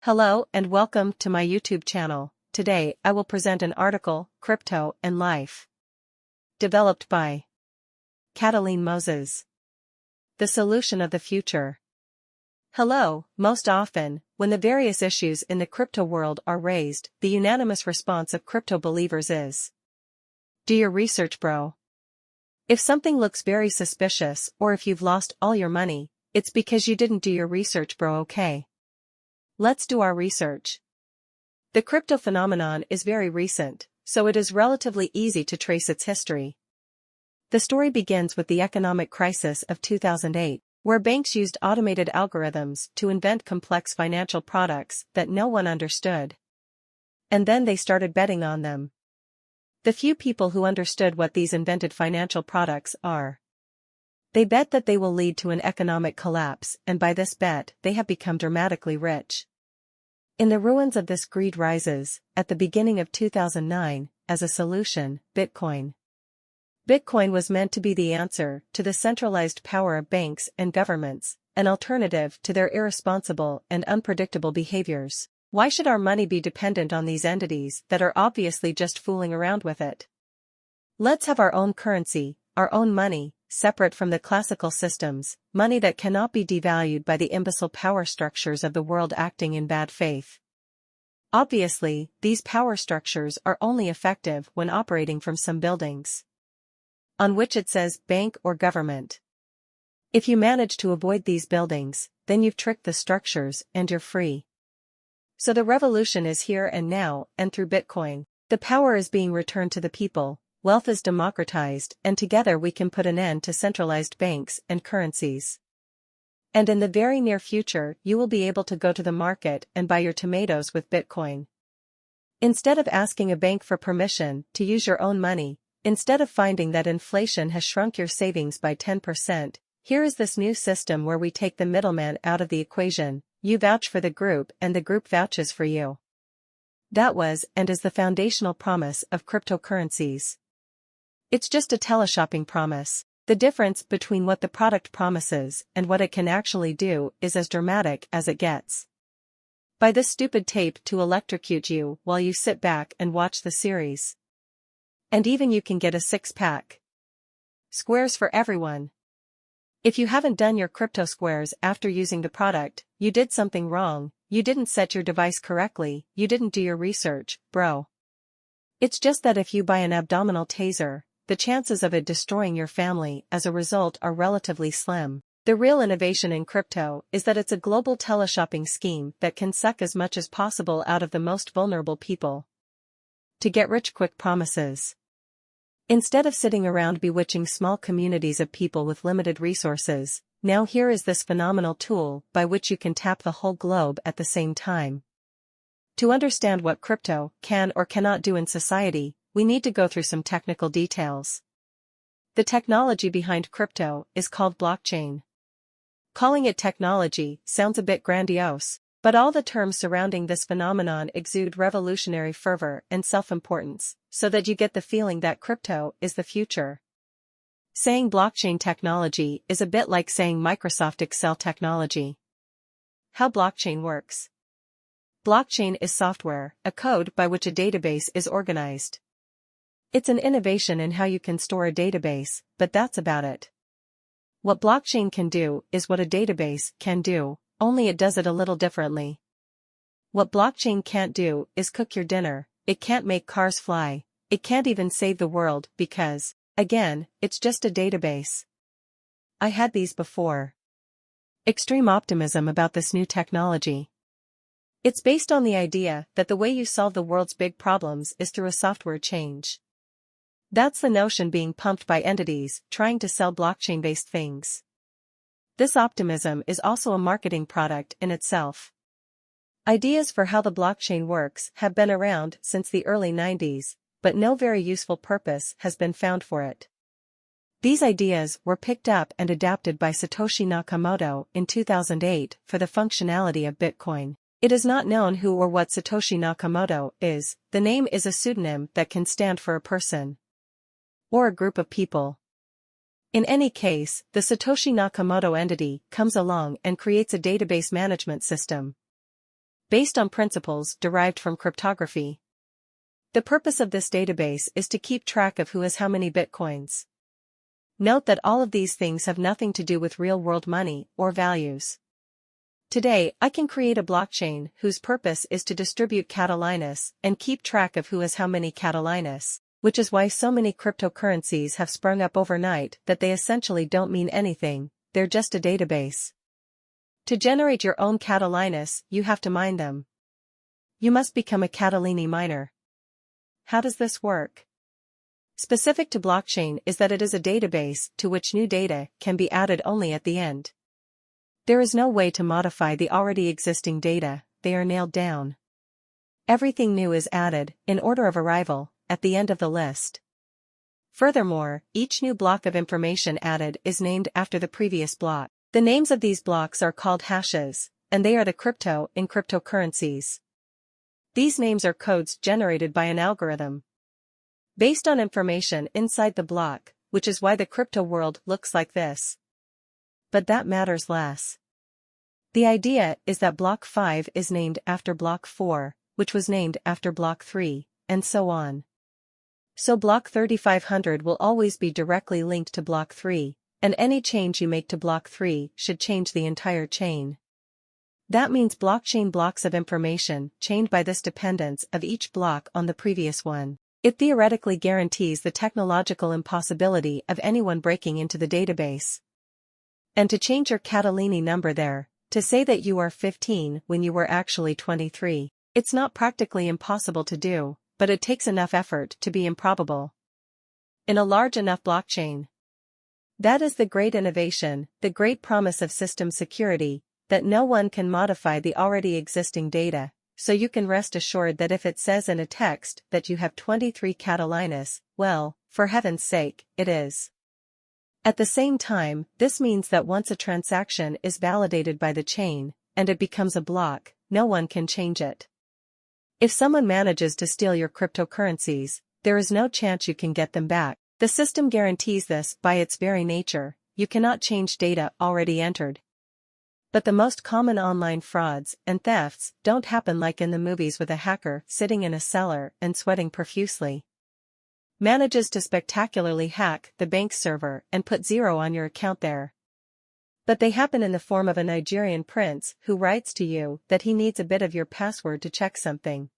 Hello and welcome to my YouTube channel. Today I will present an article, Crypto and Life. Developed by Cataline Moses. The solution of the future. Hello, most often, when the various issues in the crypto world are raised, the unanimous response of crypto believers is, "Do your research, bro." If something looks very suspicious or if you've lost all your money, it's because you didn't do your research, bro. Okay. Let's do our research. The crypto phenomenon is very recent, so it is relatively easy to trace its history. The story begins with the economic crisis of 2008, where banks used automated algorithms to invent complex financial products that no one understood. And then they started betting on them. The few people who understood what these invented financial products are. They bet that they will lead to an economic collapse, and by this bet, they have become dramatically rich. In the ruins of this greed rises, at the beginning of 2009, as a solution, Bitcoin. Bitcoin was meant to be the answer to the centralized power of banks and governments, an alternative to their irresponsible and unpredictable behaviors. Why should our money be dependent on these entities that are obviously just fooling around with it? Let's have our own currency, our own money, separate from the classical systems, money that cannot be devalued by the imbecile power structures of the world acting in bad faith. Obviously, these power structures are only effective when operating from some buildings on which it says bank or government. If you manage to avoid these buildings, then you've tricked the structures and you're free. So the revolution is here and now, and through Bitcoin, the power is being returned to the people. Wealth is democratized, and together we can put an end to centralized banks and currencies. And in the very near future, you will be able to go to the market and buy your tomatoes with Bitcoin. Instead of asking a bank for permission to use your own money, instead of finding that inflation has shrunk your savings by 10%, here is this new system where we take the middleman out of the equation. You vouch for the group and the group vouches for you. That was and is the foundational promise of cryptocurrencies. It's just a teleshopping promise. The difference between what the product promises and what it can actually do is as dramatic as it gets. Buy this stupid tape to electrocute you while you sit back and watch the series. And even you can get a 6-pack. Squares for everyone. If you haven't done your crypto squares after using the product, you did something wrong, you didn't set your device correctly, you didn't do your research, bro. It's just that if you buy an abdominal taser, the chances of it destroying your family as a result are relatively slim. The real innovation in crypto is that it's a global teleshopping scheme that can suck as much as possible out of the most vulnerable people. To get rich quick promises. Instead of sitting around bewitching small communities of people with limited resources, now here is this phenomenal tool by which you can tap the whole globe at the same time. To understand what crypto can or cannot do in society, we need to go through some technical details. The technology behind crypto is called blockchain. Calling it technology sounds a bit grandiose, but all the terms surrounding this phenomenon exude revolutionary fervor and self-importance, so that you get the feeling that crypto is the future. Saying blockchain technology is a bit like saying Microsoft Excel technology. How blockchain works. Blockchain is software, a code by which a database is organized. It's an innovation in how you can store a database, but that's about it. What blockchain can do is what a database can do, only it does it a little differently. What blockchain can't do is cook your dinner, it can't make cars fly, it can't even save the world because, again, it's just a database. I had these before. Extreme optimism about this new technology. It's based on the idea that the way you solve the world's big problems is through a software change. That's the notion being pumped by entities trying to sell blockchain-based things. This optimism is also a marketing product in itself. Ideas for how the blockchain works have been around since the early 90s, but no very useful purpose has been found for it. These ideas were picked up and adapted by Satoshi Nakamoto in 2008 for the functionality of Bitcoin. It is not known who or what Satoshi Nakamoto is. The name is a pseudonym that can stand for a person or a group of people. In any case, the Satoshi Nakamoto entity comes along and creates a database management system. based on principles derived from cryptography. The purpose of this database is to keep track of who has how many bitcoins. Note that all of these things have nothing to do with real-world money or values. Today, I can create a blockchain whose purpose is to distribute Catalinus and keep track of who has how many Catalinus, which is why so many cryptocurrencies have sprung up overnight that they essentially don't mean anything, they're just a database. To generate your own Catalinus, you have to mine them. You must become a Catalini miner. How does this work? Specific to blockchain is that it is a database to which new data can be added only at the end. There is no way to modify the already existing data, they are nailed down. Everything new is added, in order of arrival, at the end of the list. Furthermore, each new block of information added is named after the previous block. The names of these blocks are called hashes, and they are the crypto in cryptocurrencies. These names are codes generated by an algorithm based on information inside the block, which is why the crypto world looks like this. But that matters less. The idea is that block 5 is named after block 4, which was named after block 3, and so on. So block 3500 will always be directly linked to block 3, and any change you make to block 3 should change the entire chain. That means blockchain blocks of information chained by this dependence of each block on the previous one. It theoretically guarantees the technological impossibility of anyone breaking into the database. And to change your Catalini number there, to say that you are 15 when you were actually 23, it's not practically impossible to do, but it takes enough effort to be improbable. In a large enough blockchain. That is the great innovation, the great promise of system security, that no one can modify the already existing data, so you can rest assured that if it says in a text that you have 23 Catalinus, well, for heaven's sake, it is. At the same time, this means that once a transaction is validated by the chain, and it becomes a block, no one can change it. If someone manages to steal your cryptocurrencies, there is no chance you can get them back. The system guarantees this by its very nature, you cannot change data already entered. But the most common online frauds and thefts don't happen like in the movies with a hacker sitting in a cellar and sweating profusely. Manages to spectacularly hack the bank server and put zero on your account there. But they happen in the form of a Nigerian prince who writes to you that he needs a bit of your password to check something.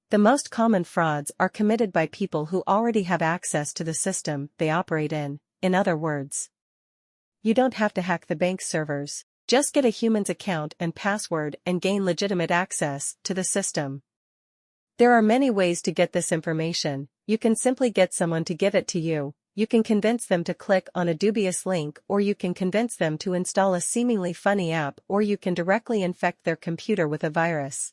The most common frauds are committed by people who already have access to the system they operate in other words. You don't have to hack the bank servers, just get a human's account and password and gain legitimate access to the system. There are many ways to get this information. You can simply get someone to give it to you, you can convince them to click on a dubious link, or you can convince them to install a seemingly funny app, or you can directly infect their computer with a virus.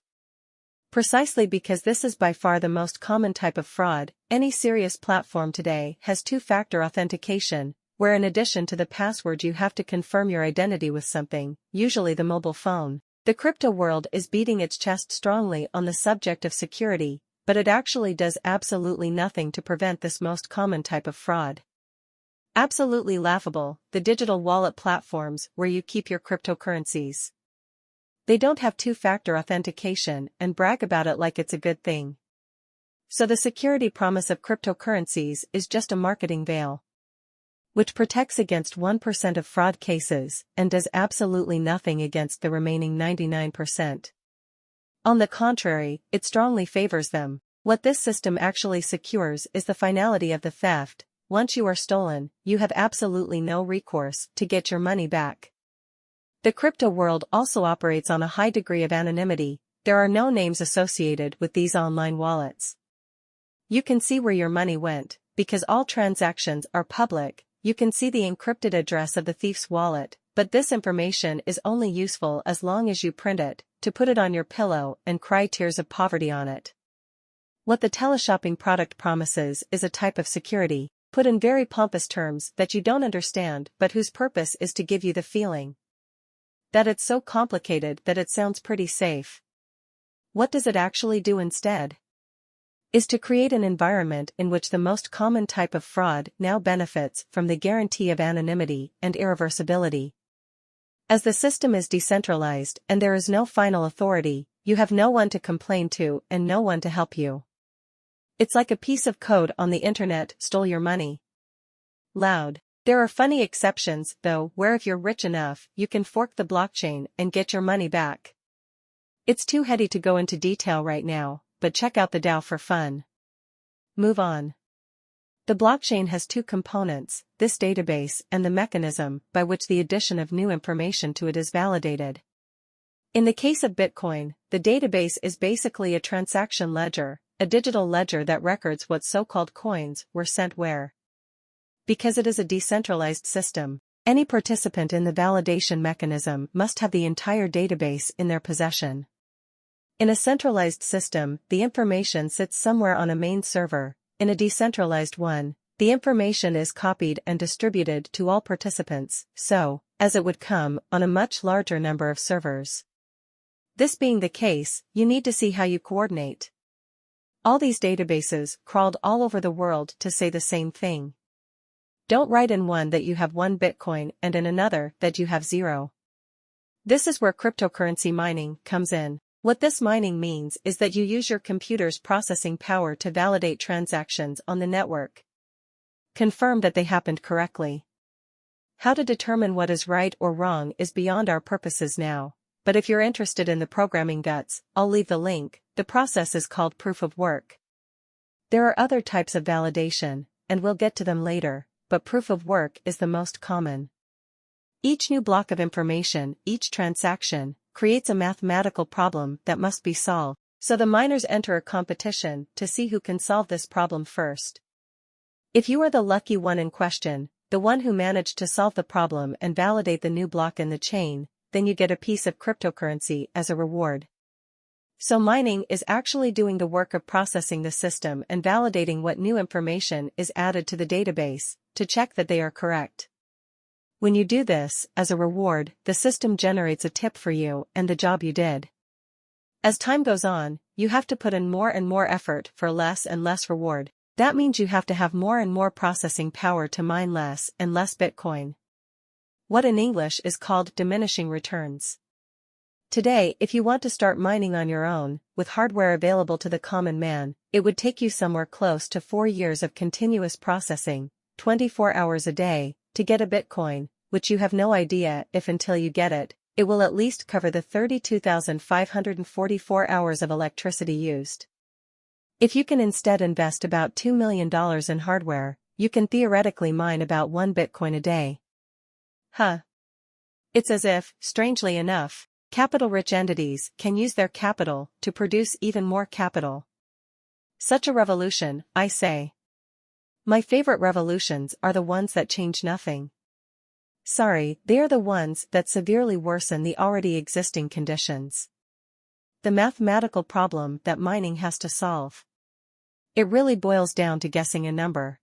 Precisely because this is by far the most common type of fraud, any serious platform today has two-factor authentication, where in addition to the password you have to confirm your identity with something, usually the mobile phone. The crypto world is beating its chest strongly on the subject of security, but it actually does absolutely nothing to prevent this most common type of fraud. Absolutely laughable, the digital wallet platforms where you keep your cryptocurrencies. They don't have two-factor authentication and brag about it like it's a good thing. So the security promise of cryptocurrencies is just a marketing veil, which protects against 1% of fraud cases and does absolutely nothing against the remaining 99%. On the contrary, it strongly favors them. What this system actually secures is the finality of the theft. Once you are stolen, you have absolutely no recourse to get your money back. The crypto world also operates on a high degree of anonymity. There are no names associated with these online wallets. You can see where your money went, because all transactions are public. You can see the encrypted address of the thief's wallet, but this information is only useful as long as you print it, to put it on your pillow and cry tears of poverty on it. What the teleshopping product promises is a type of security, put in very pompous terms that you don't understand but whose purpose is to give you the feeling that it's so complicated that it sounds pretty safe. What does it actually do instead? Is to create an environment in which the most common type of fraud now benefits from the guarantee of anonymity and irreversibility. As the system is decentralized and there is no final authority, You have no one to complain to and no one to help you. It's like a piece of code on the internet stole your money. Loud. There are funny exceptions, though, where if you're rich enough, you can fork the blockchain and get your money back. It's too heady to go into detail right now, but check out the DAO for fun. Move on. The blockchain has two components, this database and the mechanism by which the addition of new information to it is validated. In the case of Bitcoin, the database is basically a transaction ledger, a digital ledger that records what so-called coins were sent where. Because it is a decentralized system, any participant in the validation mechanism must have the entire database in their possession. In a centralized system, the information sits somewhere on a main server. In a decentralized one, the information is copied and distributed to all participants, so, as it would come, on a much larger number of servers. This being the case, you need to see how you coordinate. All these databases crawled all over the world to say the same thing. Don't write in one that you have 1 Bitcoin and in another that you have 0. This is where cryptocurrency mining comes in. What this mining means is that you use your computer's processing power to validate transactions on the network. Confirm that they happened correctly. How to determine what is right or wrong is beyond our purposes now, but if you're interested in the programming guts, I'll leave the link. The process is called proof of work. There are other types of validation, and we'll get to them later, but proof of work is the most common. Each new block of information, each transaction, creates a mathematical problem that must be solved, so the miners enter a competition to see who can solve this problem first. If you are the lucky one in question, the one who managed to solve the problem and validate the new block in the chain, then you get a piece of cryptocurrency as a reward. So mining is actually doing the work of processing the system and validating what new information is added to the database, to check that they are correct. When you do this, as a reward, the system generates a tip for you and the job you did. As time goes on, you have to put in more and more effort for less and less reward. That means you have to have more and more processing power to mine less and less Bitcoin. What in English is called diminishing returns. Today, if you want to start mining on your own, with hardware available to the common man, it would take you somewhere close to 4 years of continuous processing, 24 hours a day, to get a Bitcoin, which you have no idea if until you get it, it will at least cover the 32,544 hours of electricity used. If you can instead invest about $2 million in hardware, you can theoretically mine about 1 Bitcoin a day. It's as if, strangely enough, capital-rich entities can use their capital to produce even more capital. Such a revolution, I say. My favorite revolutions are the ones that change nothing. Sorry, they are the ones that severely worsen the already existing conditions. The mathematical problem that mining has to solve. It really boils down to guessing a number.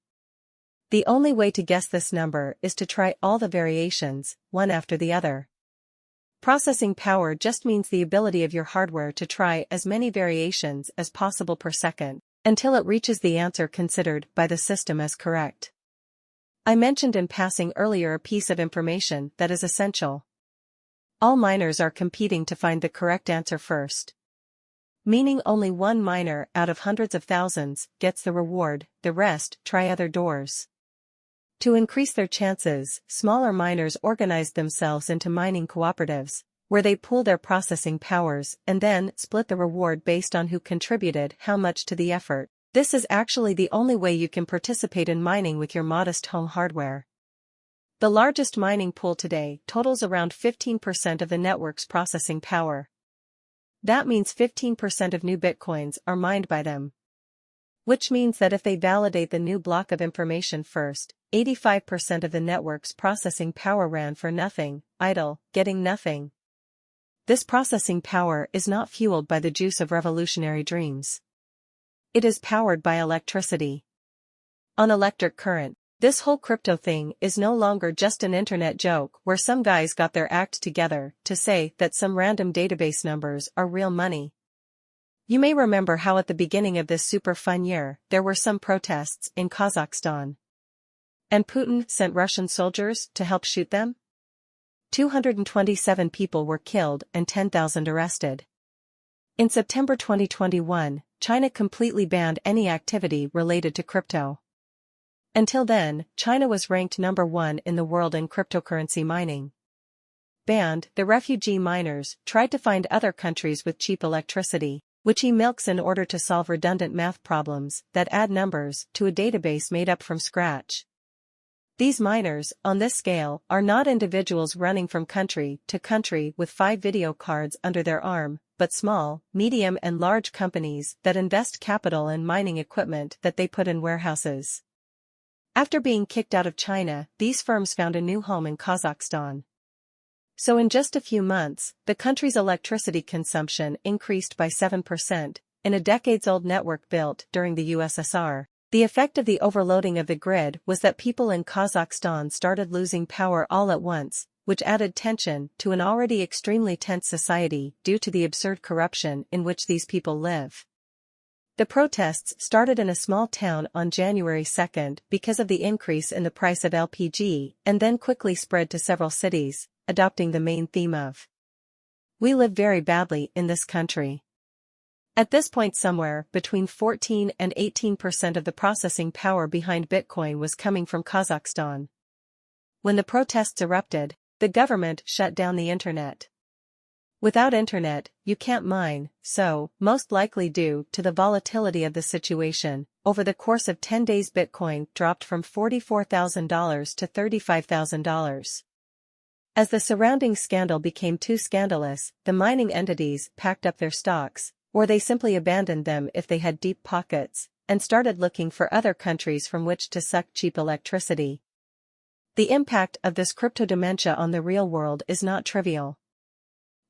The only way to guess this number is to try all the variations, one after the other. Processing power just means the ability of your hardware to try as many variations as possible per second, until it reaches the answer considered by the system as correct. I mentioned in passing earlier a piece of information that is essential. All miners are competing to find the correct answer first. Meaning only one miner out of hundreds of thousands gets the reward, the rest try other doors. To increase their chances, smaller miners organize themselves into mining cooperatives, where they pool their processing powers and then split the reward based on who contributed how much to the effort. This is actually the only way you can participate in mining with your modest home hardware. The largest mining pool today totals around 15% of the network's processing power. That means 15% of new Bitcoins are mined by them. Which means that if they validate the new block of information first, 85% of the network's processing power ran for nothing, idle, getting nothing. This processing power is not fueled by the juice of revolutionary dreams. It is powered by electricity. On electric current, this whole crypto thing is no longer just an internet joke where some guys got their act together to say that some random database numbers are real money. You may remember how at the beginning of this super fun year, there were some protests in Kazakhstan. And Putin sent Russian soldiers to help shoot them? 227 people were killed and 10,000 arrested. In September 2021, China completely banned any activity related to crypto. Until then, China was ranked number 1 in the world in cryptocurrency mining. Banned, the refugee miners tried to find other countries with cheap electricity, which he milks in order to solve redundant math problems that add numbers to a database made up from scratch. These miners, on this scale, are not individuals running from country to country with 5 video cards under their arm, but small, medium and large companies that invest capital in mining equipment that they put in warehouses. After being kicked out of China, these firms found a new home in Kazakhstan. So in just a few months, the country's electricity consumption increased by 7%, in a decades-old network built during the USSR. The effect of the overloading of the grid was that people in Kazakhstan started losing power all at once, which added tension to an already extremely tense society due to the absurd corruption in which these people live. The protests started in a small town on January 2 because of the increase in the price of LPG and then quickly spread to several cities, adopting the main theme of "We live very badly in this country." At this point somewhere between 14 and 18% of the processing power behind Bitcoin was coming from Kazakhstan. When the protests erupted, the government shut down the internet. Without internet, you can't mine, so, most likely due to the volatility of the situation, over the course of 10 days Bitcoin dropped from $44,000 to $35,000. As the surrounding scandal became too scandalous, the mining entities packed up their stocks, or they simply abandoned them if they had deep pockets, and started looking for other countries from which to suck cheap electricity. The impact of this crypto dementia on the real world is not trivial.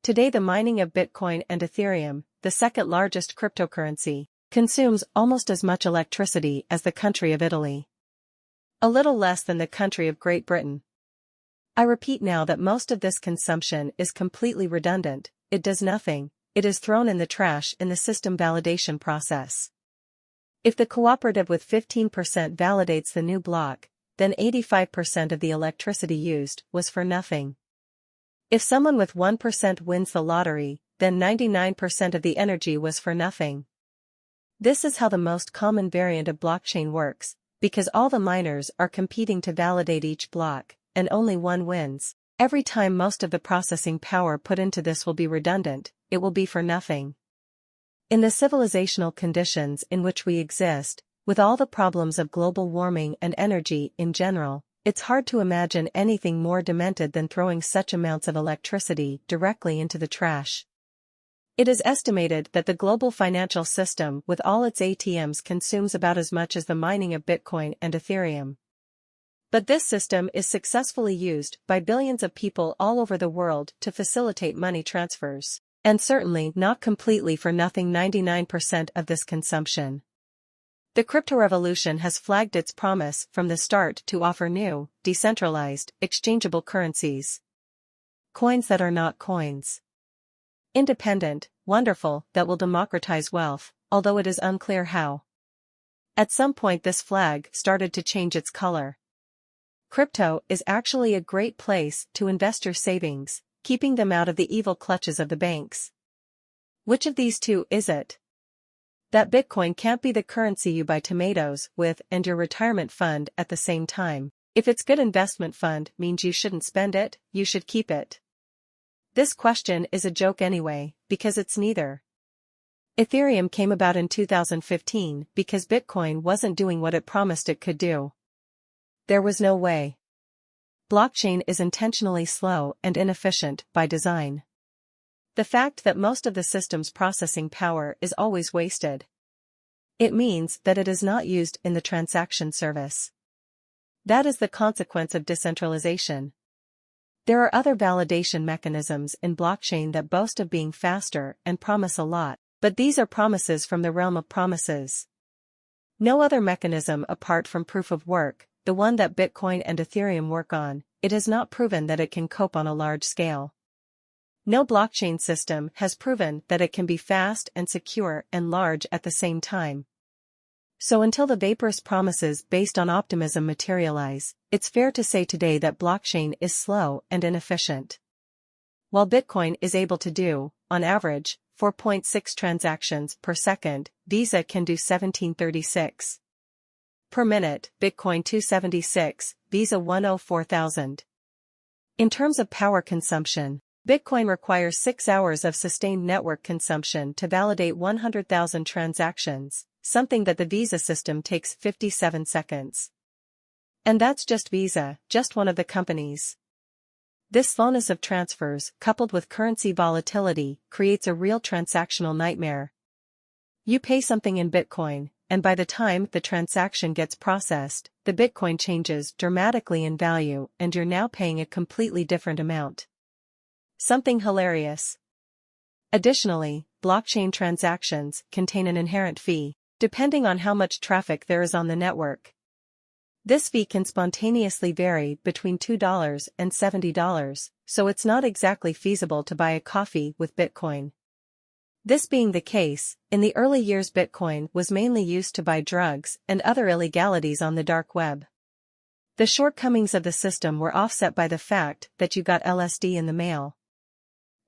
Today the mining of Bitcoin and Ethereum, the second largest cryptocurrency, consumes almost as much electricity as the country of Italy. A little less than the country of Great Britain. I repeat now that most of this consumption is completely redundant, it does nothing, it is thrown in the trash in the system validation process. If the cooperative with 15% validates the new block, then 85% of the electricity used was for nothing. If someone with 1% wins the lottery, then 99% of the energy was for nothing. This is how the most common variant of blockchain works, because all the miners are competing to validate each block, and only one wins. Every time most of the processing power put into this will be redundant, it will be for nothing. In the civilizational conditions in which we exist, with all the problems of global warming and energy in general, it's hard to imagine anything more demented than throwing such amounts of electricity directly into the trash. It is estimated that the global financial system with all its ATMs consumes about as much as the mining of Bitcoin and Ethereum. But this system is successfully used by billions of people all over the world to facilitate money transfers, and certainly not completely for nothing 99% of this consumption. The crypto revolution has flagged its promise from the start to offer new, decentralized, exchangeable currencies. Coins that are not coins. Independent, wonderful, that will democratize wealth, although it is unclear how. At some point this flag started to change its color. Crypto is actually a great place to invest your savings, keeping them out of the evil clutches of the banks. Which of these two is it? That Bitcoin can't be the currency you buy tomatoes with and your retirement fund at the same time. If it's good investment fund means you shouldn't spend it, you should keep it. This question is a joke anyway, because it's neither. Ethereum came about in 2015 because Bitcoin wasn't doing what it promised it could do. There was no way. Blockchain is intentionally slow and inefficient by design. The fact that most of the system's processing power is always wasted. It means that it is not used in the transaction service. That is the consequence of decentralization. There are other validation mechanisms in blockchain that boast of being faster and promise a lot, but these are promises from the realm of promises. No other mechanism apart from proof of work, the one that Bitcoin and Ethereum work on, it has not proven that it can cope on a large scale. No blockchain system has proven that it can be fast and secure and large at the same time. So until the vaporous promises based on optimism materialize, it's fair to say today that blockchain is slow and inefficient. While Bitcoin is able to do, on average, 4.6 transactions per second, Visa can do 1736 per minute, Bitcoin 276, Visa 104,000. In terms of power consumption, Bitcoin requires 6 hours of sustained network consumption to validate 100,000 transactions, something that the Visa system takes 57 seconds. And that's just Visa, just one of the companies. This slowness of transfers, coupled with currency volatility, creates a real transactional nightmare. You pay something in Bitcoin, and by the time the transaction gets processed, the Bitcoin changes dramatically in value and you're now paying a completely different amount. Something hilarious. Additionally, blockchain transactions contain an inherent fee, depending on how much traffic there is on the network. This fee can spontaneously vary between $2 and $70, so it's not exactly feasible to buy a coffee with Bitcoin. This being the case, in the early years Bitcoin was mainly used to buy drugs and other illegalities on the dark web. The shortcomings of the system were offset by the fact that you got LSD in the mail.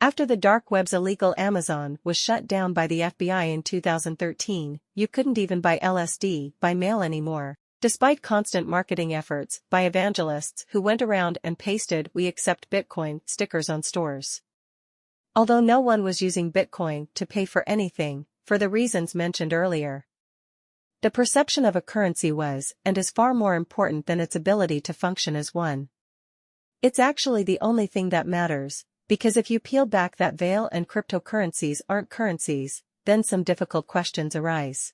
After the dark web's illegal Amazon was shut down by the FBI in 2013, you couldn't even buy LSD by mail anymore, despite constant marketing efforts by evangelists who went around and pasted "We accept Bitcoin" stickers on stores. Although no one was using Bitcoin to pay for anything, for the reasons mentioned earlier. The perception of a currency was and is far more important than its ability to function as one. It's actually the only thing that matters, because if you peel back that veil and cryptocurrencies aren't currencies, then some difficult questions arise.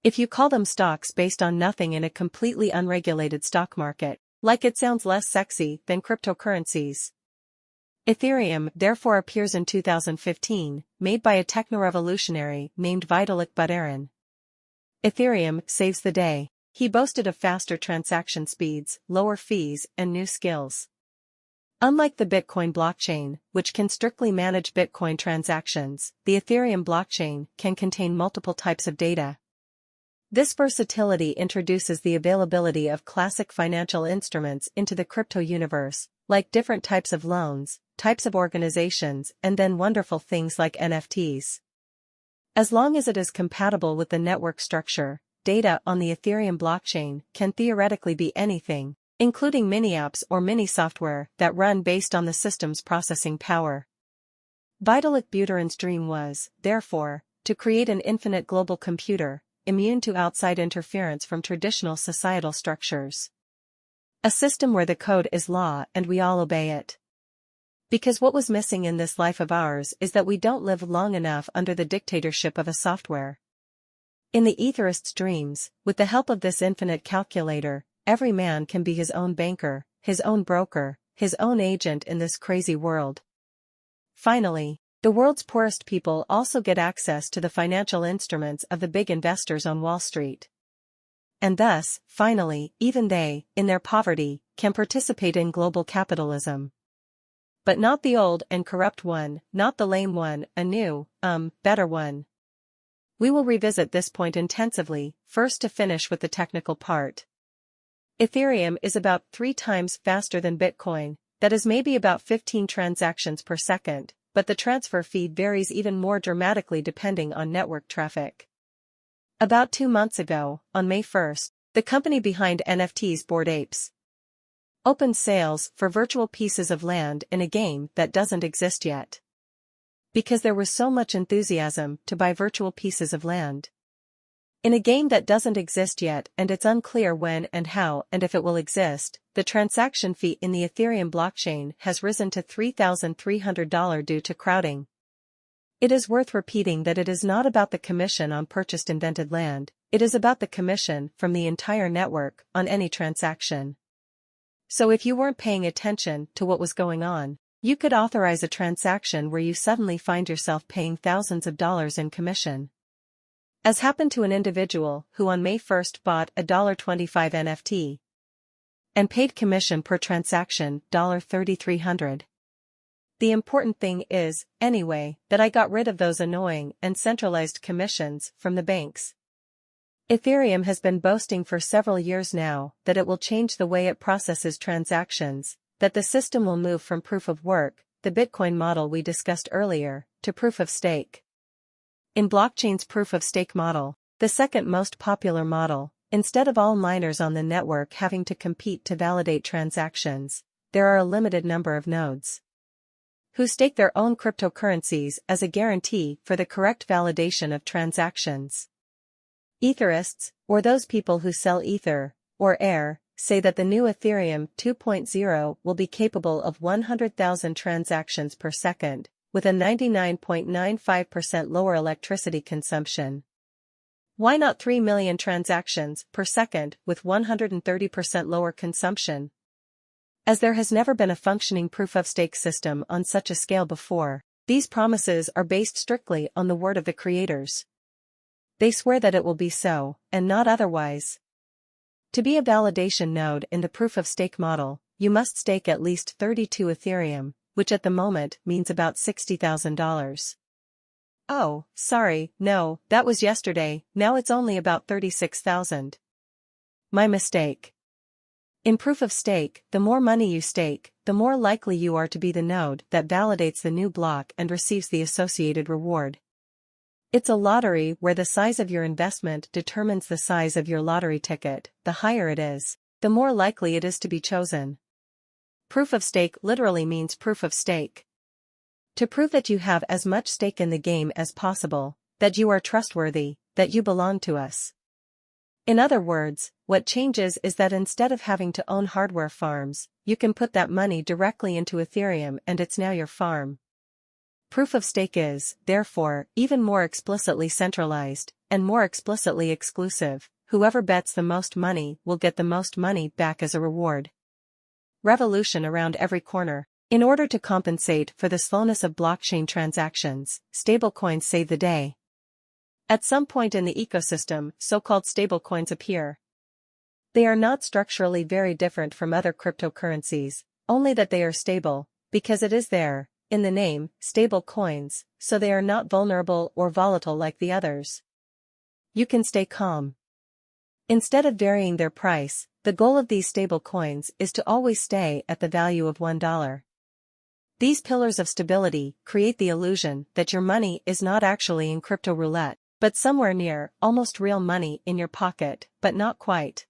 If you call them stocks based on nothing in a completely unregulated stock market, like it sounds less sexy than cryptocurrencies. Ethereum therefore appears in 2015, made by a techno-revolutionary named Vitalik Buterin. Ethereum saves the day. He boasted of faster transaction speeds, lower fees, and new skills. Unlike the Bitcoin blockchain, which can strictly manage Bitcoin transactions, the Ethereum blockchain can contain multiple types of data. This versatility introduces the availability of classic financial instruments into the crypto universe, like different types of loans, types of organizations, and then wonderful things like NFTs. As long as it is compatible with the network structure, data on the Ethereum blockchain can theoretically be anything, including mini-apps or mini-software that run based on the system's processing power. Vitalik Buterin's dream was, therefore, to create an infinite global computer, immune to outside interference from traditional societal structures. A system where the code is law and we all obey it. Because what was missing in this life of ours is that we don't live long enough under the dictatorship of a software. In the etherist's dreams, with the help of this infinite calculator, every man can be his own banker, his own broker, his own agent in this crazy world. Finally, the world's poorest people also get access to the financial instruments of the big investors on Wall Street. And thus, finally, even they, in their poverty, can participate in global capitalism. But not the old and corrupt one, not the lame one, a new, better one. We will revisit this point intensively, first to finish with the technical part. Ethereum is about 3 times faster than Bitcoin, that is maybe about 15 transactions per second, but the transfer fee varies even more dramatically depending on network traffic. About 2 months ago, on May 1st, the company behind NFTs Bored Apes opened sales for virtual pieces of land in a game that doesn't exist yet. Because there was so much enthusiasm to buy virtual pieces of land in a game that doesn't exist yet and it's unclear when and how and if it will exist, the transaction fee in the Ethereum blockchain has risen to $3,300 due to crowding. It is worth repeating that it is not about the commission on purchased invented land, it is about the commission from the entire network on any transaction. So if you weren't paying attention to what was going on, you could authorize a transaction where you suddenly find yourself paying thousands of dollars in commission. As happened to an individual who on May 1st bought a $25 NFT and paid commission per transaction $3,300. The important thing is, anyway, that I got rid of those annoying and centralized commissions from the banks. Ethereum has been boasting for several years now that it will change the way it processes transactions, that the system will move from proof of work, the Bitcoin model we discussed earlier, to proof of stake. In blockchain's proof of stake model, the second most popular model, instead of all miners on the network having to compete to validate transactions, there are a limited number of nodes who stake their own cryptocurrencies as a guarantee for the correct validation of transactions. Etherists, or those people who sell Ether, or air, say that the new Ethereum 2.0 will be capable of 100,000 transactions per second, with a 99.95% lower electricity consumption. Why not 3 million transactions per second with 130% lower consumption? As there has never been a functioning proof-of-stake system on such a scale before, these promises are based strictly on the word of the creators. They swear that it will be so, and not otherwise. To be a validation node in the proof-of-stake model, you must stake at least 32 Ethereum, which at the moment means about $60,000. Oh, sorry, no, that was yesterday, now it's only about 36,000. My mistake. In proof of stake, the more money you stake, the more likely you are to be the node that validates the new block and receives the associated reward. It's a lottery where the size of your investment determines the size of your lottery ticket. The higher it is, the more likely it is to be chosen. Proof of stake literally means proof of stake. To prove that you have as much stake in the game as possible, that you are trustworthy, that you belong to us. In other words, what changes is that instead of having to own hardware farms, you can put that money directly into Ethereum and it's now your farm. Proof of stake is, therefore, even more explicitly centralized, and more explicitly exclusive. Whoever bets the most money will get the most money back as a reward. Revolution around every corner. In order to compensate for the slowness of blockchain transactions, stablecoins save the day. At some point in the ecosystem, so-called stablecoins appear. They are not structurally very different from other cryptocurrencies, only that they are stable, because it is there, in the name, stable coins, so they are not vulnerable or volatile like the others. You can stay calm. Instead of varying their price, the goal of these stable coins is to always stay at the value of $1. These pillars of stability create the illusion that your money is not actually in crypto roulette, but somewhere near, almost real money in your pocket, but not quite.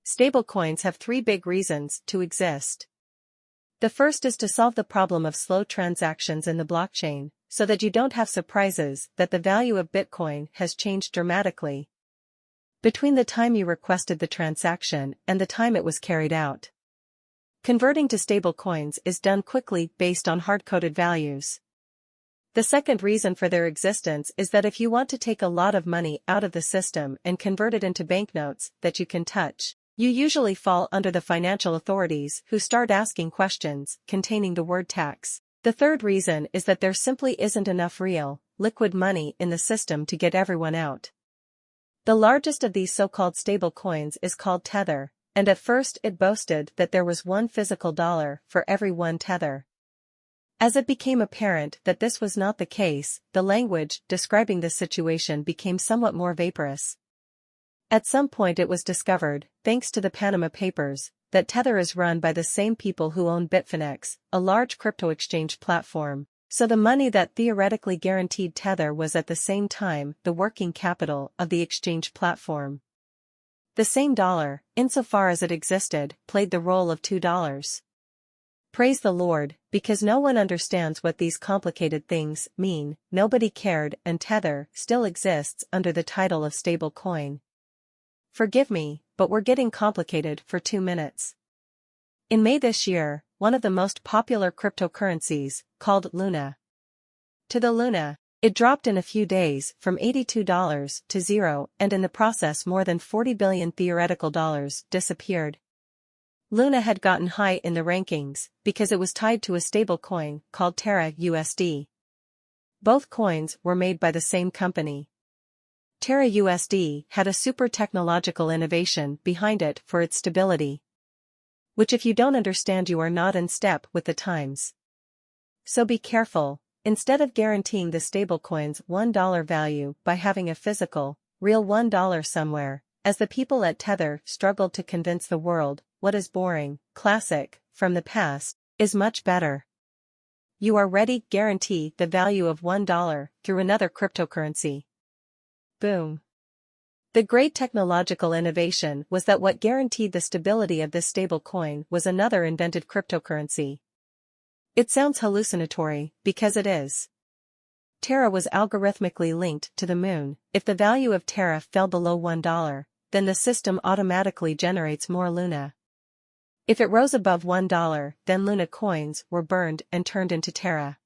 Stablecoins have three big reasons to exist. The first is to solve the problem of slow transactions in the blockchain, so that you don't have surprises that the value of Bitcoin has changed dramatically between the time you requested the transaction and the time it was carried out. Converting to stablecoins is done quickly based on hard-coded values. The second reason for their existence is that if you want to take a lot of money out of the system and convert it into banknotes that you can touch, you usually fall under the financial authorities who start asking questions containing the word tax. The third reason is that there simply isn't enough real, liquid money in the system to get everyone out. The largest of these so-called stable coins is called Tether, and at first it boasted that there was one physical dollar for every one Tether. As it became apparent that this was not the case, the language describing the situation became somewhat more vaporous. At some point it was discovered, thanks to the Panama Papers, that Tether is run by the same people who own Bitfinex, a large crypto exchange platform, so the money that theoretically guaranteed Tether was at the same time the working capital of the exchange platform. The same dollar, insofar as it existed, played the role of $2. Praise the Lord, because no one understands what these complicated things mean, nobody cared, and Tether still exists under the title of stable coin. Forgive me, but we're getting complicated for 2 minutes. In May this year, one of the most popular cryptocurrencies, called Luna. To the Luna, it dropped in a few days from $82 to $0, and in the process more than 40 billion theoretical dollars disappeared. Luna had gotten high in the rankings because it was tied to a stable coin called Terra USD. Both coins were made by the same company. Terra USD had a super technological innovation behind it for its stability, which if you don't understand you are not in step with the times. So be careful. Instead of guaranteeing the stablecoin's $1 value by having a physical, real $1 somewhere, as the people at Tether struggled to convince the world, what is boring, classic, from the past, is much better. you are ready, guarantee the value of $1 through another cryptocurrency. Boom. The great technological innovation was that what guaranteed the stability of this stable coin was another invented cryptocurrency. It sounds hallucinatory, because it is. Terra was algorithmically linked to the moon. If the value of Terra fell below $1, then the system automatically generates more Luna. If it rose above $1, then Luna coins were burned and turned into Terra.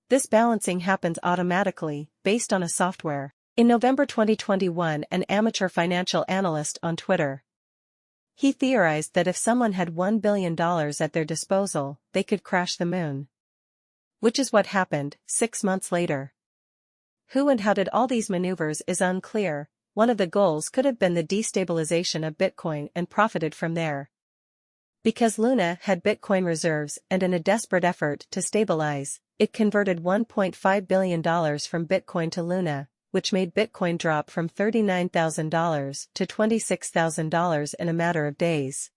This balancing happens automatically, based on a software. In November 2021, an amateur financial analyst on Twitter. He theorized that if someone had $1 billion at their disposal, they could crash the moon. Which is what happened 6 months later. Who and how did all these maneuvers is unclear. One of the goals could have been the destabilization of Bitcoin and profited from there. Because Luna had Bitcoin reserves and in a desperate effort to stabilize, it converted $1.5 billion from Bitcoin to Luna, which made Bitcoin drop from $39,000 to $26,000 in a matter of days.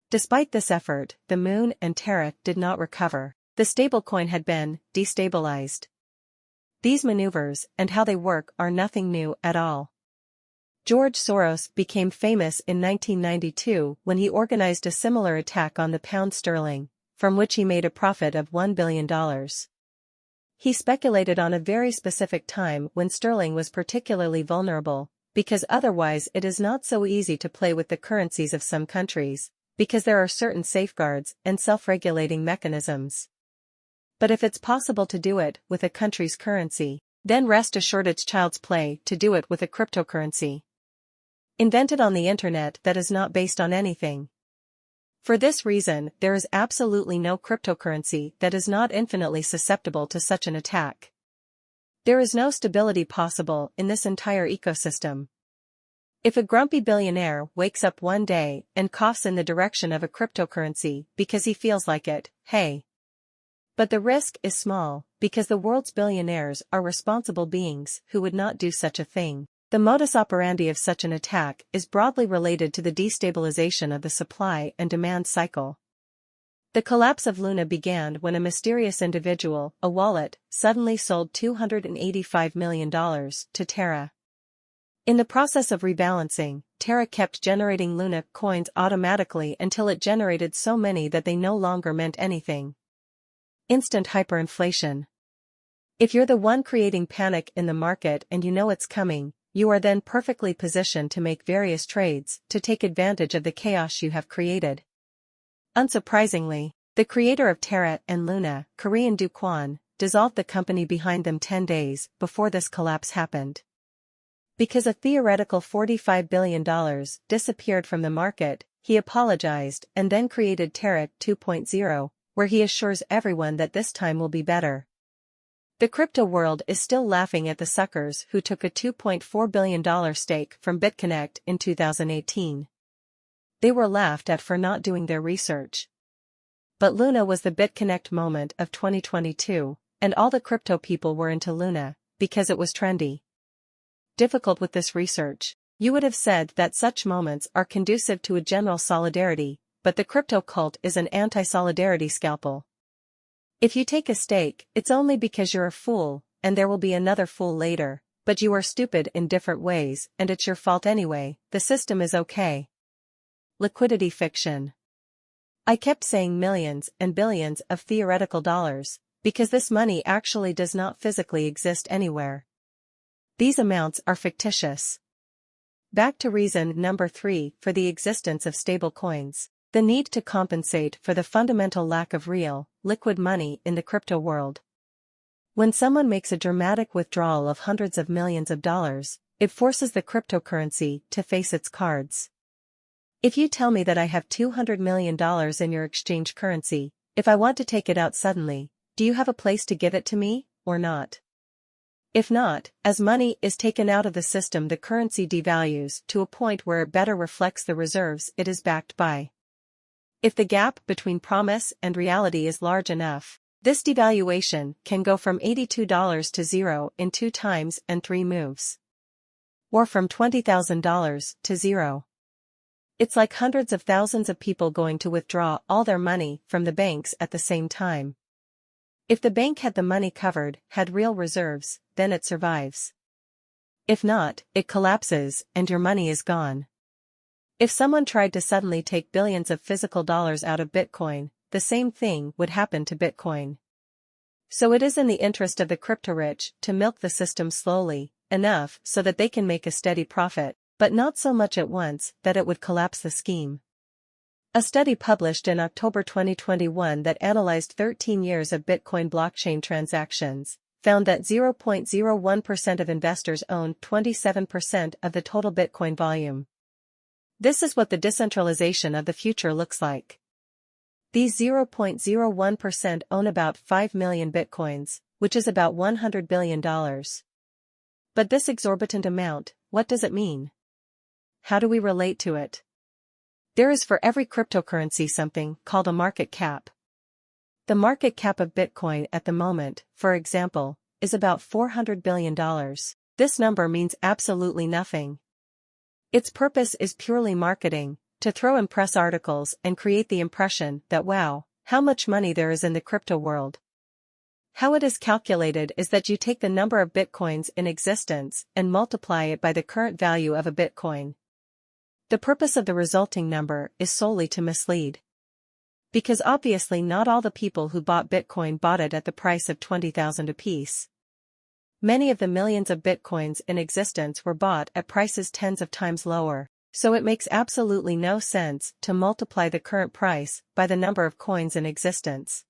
Despite this effort, the moon and Terra did not recover. The stablecoin had been destabilized. These maneuvers and how they work are nothing new at all. George Soros became famous in 1992 when he organized a similar attack on the pound sterling, from which he made a profit of $1 billion. He speculated on a very specific time when sterling was particularly vulnerable, because otherwise it is not so easy to play with the currencies of some countries, because there are certain safeguards and self-regulating mechanisms. But if it's possible to do it with a country's currency, then rest assured it's child's play to do it with a cryptocurrency invented on the internet that is not based on anything. For this reason, there is absolutely no cryptocurrency that is not infinitely susceptible to such an attack. There is no stability possible in this entire ecosystem. If a grumpy billionaire wakes up one day and coughs in the direction of a cryptocurrency because he feels like it, hey. But the risk is small, because the world's billionaires are responsible beings who would not do such a thing. The modus operandi of such an attack is broadly related to the destabilization of the supply and demand cycle. The collapse of Luna began when a mysterious individual, a wallet, suddenly sold $285 million to Terra. In the process of rebalancing, Terra kept generating Luna coins automatically until it generated so many that they no longer meant anything. Instant hyperinflation. If you're the one creating panic in the market and you know it's coming, you are then perfectly positioned to make various trades to take advantage of the chaos you have created. Unsurprisingly, the creator of Terra and Luna, Korean Do Kwon, dissolved the company behind them 10 days before this collapse happened. Because a theoretical $45 billion disappeared from the market, he apologized and then created Terra 2.0, where he assures everyone that this time will be better. The crypto world is still laughing at the suckers who took a $2.4 billion stake from BitConnect in 2018. They were laughed at for not doing their research. But Luna was the BitConnect moment of 2022, and all the crypto people were into Luna, because it was trendy. Difficult with this research, you would have said that such moments are conducive to a general solidarity, but the crypto cult is an anti-solidarity scalpel. If you take a stake, it's only because you're a fool, and there will be another fool later, but you are stupid in different ways, and it's your fault anyway. The system is okay. Liquidity fiction. I kept saying millions and billions of theoretical dollars, because this money actually does not physically exist anywhere. These amounts are fictitious. Back to reason number 3 for the existence of stable coins. The need to compensate for the fundamental lack of real, liquid money in the crypto world. When someone makes a dramatic withdrawal of hundreds of millions of dollars, it forces the cryptocurrency to face its cards. If you tell me that I have $200 million in your exchange currency, if I want to take it out suddenly, do you have a place to give it to me, or not? If not, as money is taken out of the system, the currency devalues to a point where it better reflects the reserves it is backed by. If the gap between promise and reality is large enough, this devaluation can go from $82 to 0 in 2 times and 3 moves. Or from $20,000 to 0. It's like hundreds of thousands of people going to withdraw all their money from the banks at the same time. If the bank had the money covered, had real reserves, then it survives. If not, it collapses, and your money is gone. If someone tried to suddenly take billions of physical dollars out of Bitcoin, the same thing would happen to Bitcoin. So it is in the interest of the crypto-rich to milk the system slowly, enough so that they can make a steady profit, but not so much at once that it would collapse the scheme. A study published in October 2021 that analyzed 13 years of Bitcoin blockchain transactions found that 0.01% of investors owned 27% of the total Bitcoin volume. This is what the decentralization of the future looks like. These 0.01% own about 5 million Bitcoins, which is about $100 billion. But this exorbitant amount, what does it mean? How do we relate to it? There is for every cryptocurrency something called a market cap. The market cap of Bitcoin at the moment, for example, is about $400 billion. This number means absolutely nothing. Its purpose is purely marketing, to throw in press articles and create the impression that wow, how much money there is in the crypto world. How it is calculated is that you take the number of Bitcoins in existence and multiply it by the current value of a Bitcoin. The purpose of the resulting number is solely to mislead. Because obviously not all the people who bought Bitcoin bought it at the price of $20,000 apiece. Many of the millions of Bitcoins in existence were bought at prices tens of times lower, so it makes absolutely no sense to multiply the current price by the number of coins in existence.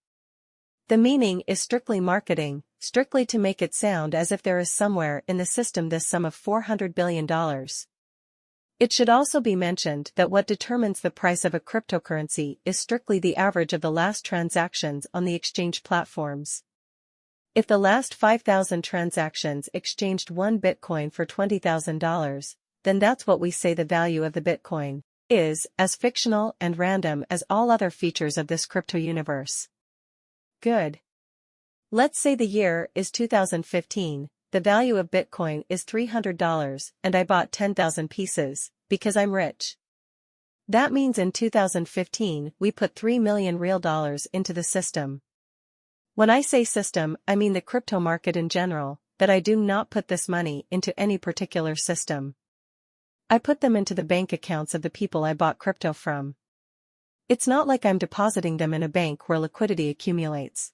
The meaning is strictly marketing, strictly to make it sound as if there is somewhere in the system this sum of $400 billion. It should also be mentioned that what determines the price of a cryptocurrency is strictly the average of the last transactions on the exchange platforms. If the last 5,000 transactions exchanged one Bitcoin for $20,000, then that's what we say the value of the Bitcoin is, as fictional and random as all other features of this crypto universe. Good. Let's say the year is 2015, the value of Bitcoin is $300, and I bought 10,000 pieces, because I'm rich. That means in 2015 we put $3 million real dollars into the system. When I say system, I mean the crypto market in general, that I do not put this money into any particular system. I put them into the bank accounts of the people I bought crypto from. It's not like I'm depositing them in a bank where liquidity accumulates.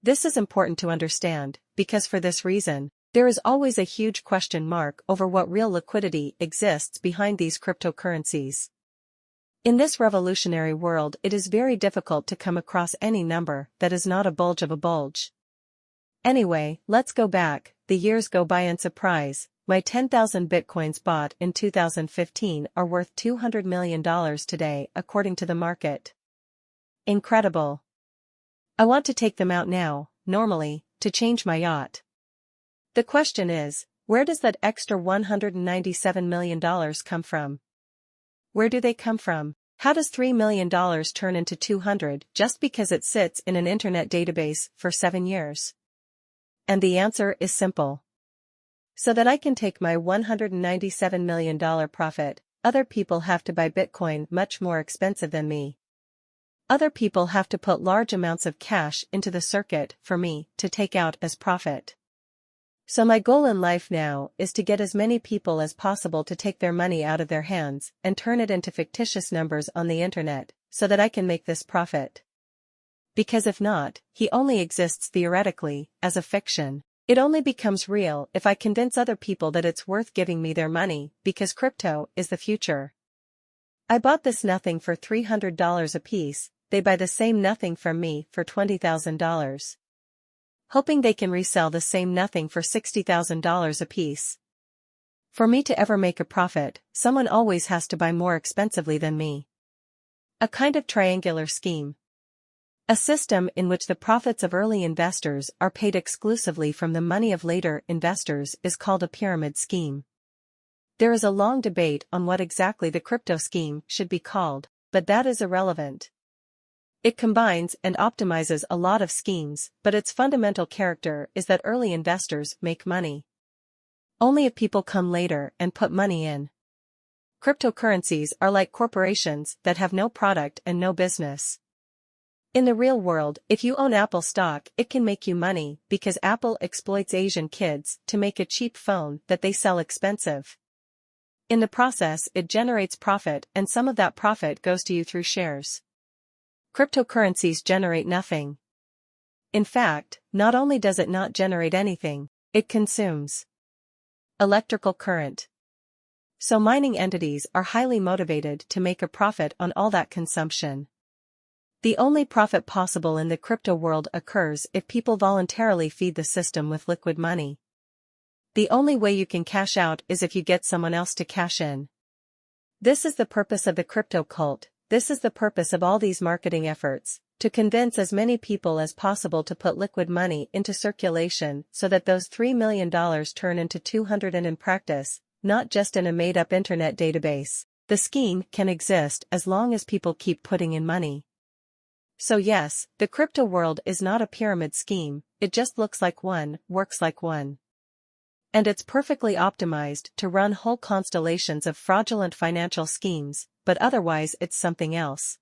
This is important to understand, because for this reason, there is always a huge question mark over what real liquidity exists behind these cryptocurrencies. In this revolutionary world, it is very difficult to come across any number that is not a bulge of a bulge. Anyway, let's go back. The years go by and surprise, my 10,000 Bitcoins bought in 2015 are worth $200 million today according to the market. Incredible. I want to take them out now, normally, to change my yacht. The question is, where does that extra $197 million come from? Where do they come from? How does $3 million turn into 200 just because it sits in an internet database for 7 years? And the answer is simple. So that I can take my $197 million profit, other people have to buy Bitcoin much more expensive than me. Other people have to put large amounts of cash into the circuit for me to take out as profit. So my goal in life now is to get as many people as possible to take their money out of their hands and turn it into fictitious numbers on the internet, so that I can make this profit. Because if not, he only exists theoretically, as a fiction. It only becomes real if I convince other people that it's worth giving me their money, because crypto is the future. I bought this nothing for $300 a piece, they buy the same nothing from me for $20,000. Hoping they can resell the same nothing for $60,000 a piece. For me to ever make a profit, someone always has to buy more expensively than me. A kind of triangular scheme. A system in which the profits of early investors are paid exclusively from the money of later investors is called a pyramid scheme. There is a long debate on what exactly the crypto scheme should be called, but that is irrelevant. It combines and optimizes a lot of schemes, but its fundamental character is that early investors make money. Only if people come later and put money in. Cryptocurrencies are like corporations that have no product and no business. In the real world, if you own Apple stock, it can make you money because Apple exploits Asian kids to make a cheap phone that they sell expensive. In the process, it generates profit, and some of that profit goes to you through shares. Cryptocurrencies generate nothing. In fact, not only does it not generate anything, it consumes electrical current. So mining entities are highly motivated to make a profit on all that consumption. The only profit possible in the crypto world occurs if people voluntarily feed the system with liquid money. The only way you can cash out is if you get someone else to cash in. This is the purpose of the crypto cult. This is the purpose of all these marketing efforts, to convince as many people as possible to put liquid money into circulation so that those $3 million turn into 200 and in practice, not just in a made-up internet database. The scheme can exist as long as people keep putting in money. So yes, the crypto world is not a pyramid scheme, it just looks like one, works like one. And it's perfectly optimized to run whole constellations of fraudulent financial schemes, but otherwise it's something else.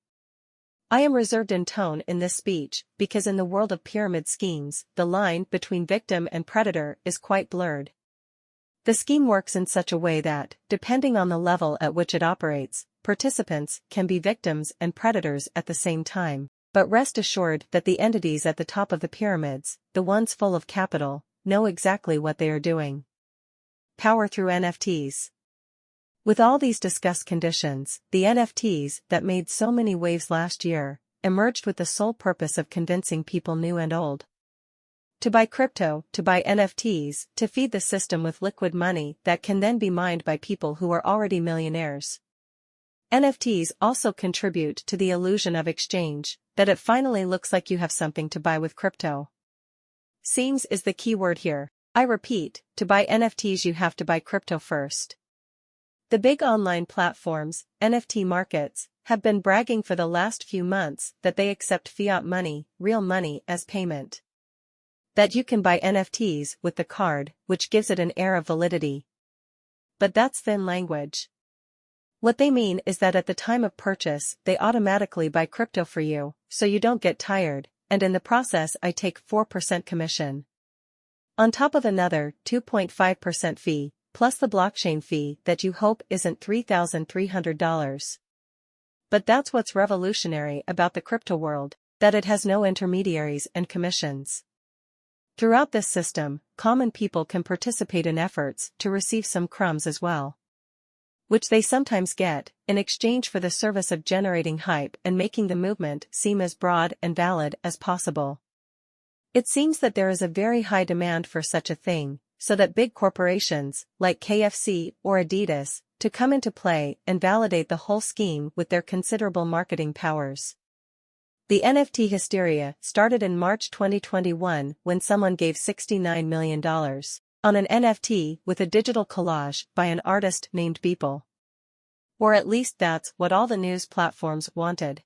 I am reserved in tone in this speech because in the world of pyramid schemes, the line between victim and predator is quite blurred. The scheme works in such a way that, depending on the level at which it operates, participants can be victims and predators at the same time. But rest assured that the entities at the top of the pyramids, the ones full of capital, know exactly what they are doing. Power through NFTs. With all these discussed conditions, the NFTs that made so many waves last year, emerged with the sole purpose of convincing people new and old to buy crypto, to buy NFTs, to feed the system with liquid money that can then be mined by people who are already millionaires. NFTs also contribute to the illusion of exchange, that it finally looks like you have something to buy with crypto. Seems is the key word here. I repeat, to buy NFTs you have to buy crypto first. The big online platforms, NFT markets, have been bragging for the last few months that they accept fiat money, real money, as payment. That you can buy NFTs with the card, which gives it an air of validity. But that's thin language. What they mean is that at the time of purchase, they automatically buy crypto for you, so you don't get tired, and in the process I take 4% commission. On top of another 2.5% fee, plus the blockchain fee that you hope isn't $3,300. But that's what's revolutionary about the crypto world, that it has no intermediaries and commissions. Throughout this system, common people can participate in efforts to receive some crumbs as well, which they sometimes get, in exchange for the service of generating hype and making the movement seem as broad and valid as possible. It seems that there is a very high demand for such a thing, so that big corporations, like KFC or Adidas, to come into play and validate the whole scheme with their considerable marketing powers. The NFT hysteria started in March 2021 when someone gave $69 million. On an NFT with a digital collage by an artist named Beeple. Or at least that's what all the news platforms wanted.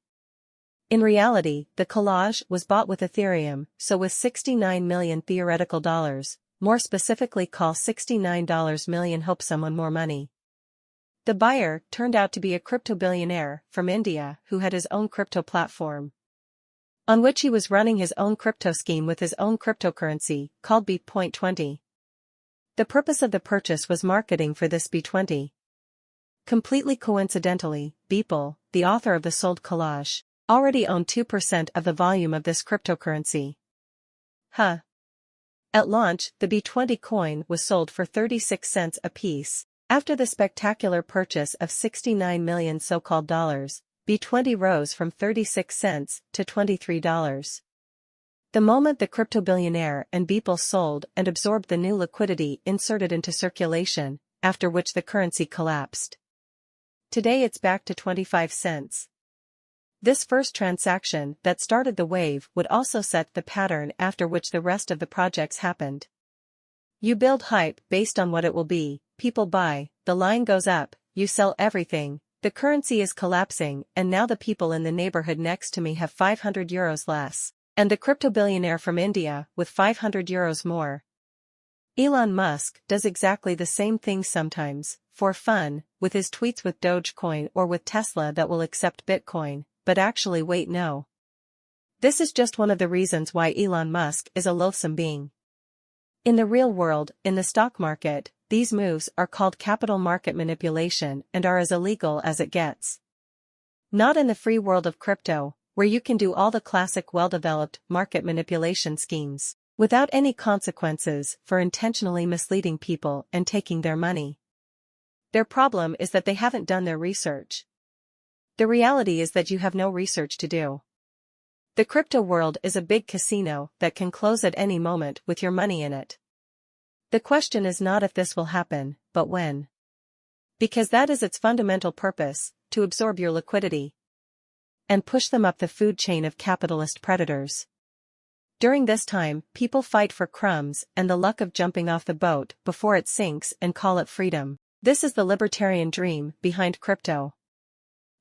In reality, the collage was bought with Ethereum, so with 69 million theoretical dollars, more specifically call $69 million, hope someone more money. The buyer turned out to be a crypto billionaire from India who had his own crypto platform, on which he was running his own crypto scheme with his own cryptocurrency, called B.20. The purpose of the purchase was marketing for this B20. Completely coincidentally, Beeple, the author of the sold collage, already owned 2% of the volume of this cryptocurrency. At launch, the B20 coin was sold for 36 cents a piece. After the spectacular purchase of 69 million so-called dollars, B20 rose from 36 cents to $23. The moment the crypto billionaire and Beeple sold and absorbed the new liquidity inserted into circulation, after which the currency collapsed. Today it's back to 25 cents. This first transaction that started the wave would also set the pattern after which the rest of the projects happened. You build hype based on what it will be, people buy, the line goes up, you sell everything, the currency is collapsing, and now the people in the neighborhood next to me have 500 euros less. And the crypto billionaire from India with 500 euros more. Elon Musk does exactly the same thing sometimes, for fun, with his tweets with Dogecoin or with Tesla that will accept Bitcoin, but actually wait, no. This is just one of the reasons why Elon Musk is a loathsome being. In the real world, in the stock market, these moves are called capital market manipulation and are as illegal as it gets. Not in the free world of crypto, where you can do all the classic well-developed market manipulation schemes without any consequences for intentionally misleading people and taking their money. Their problem is that they haven't done their research. The reality is that you have no research to do. The crypto world is a big casino that can close at any moment with your money in it. The question is not if this will happen, but when. Because that is its fundamental purpose, to absorb your liquidity and push them up the food chain of capitalist predators. During this time, people fight for crumbs and the luck of jumping off the boat before it sinks and call it freedom. This is the libertarian dream behind crypto.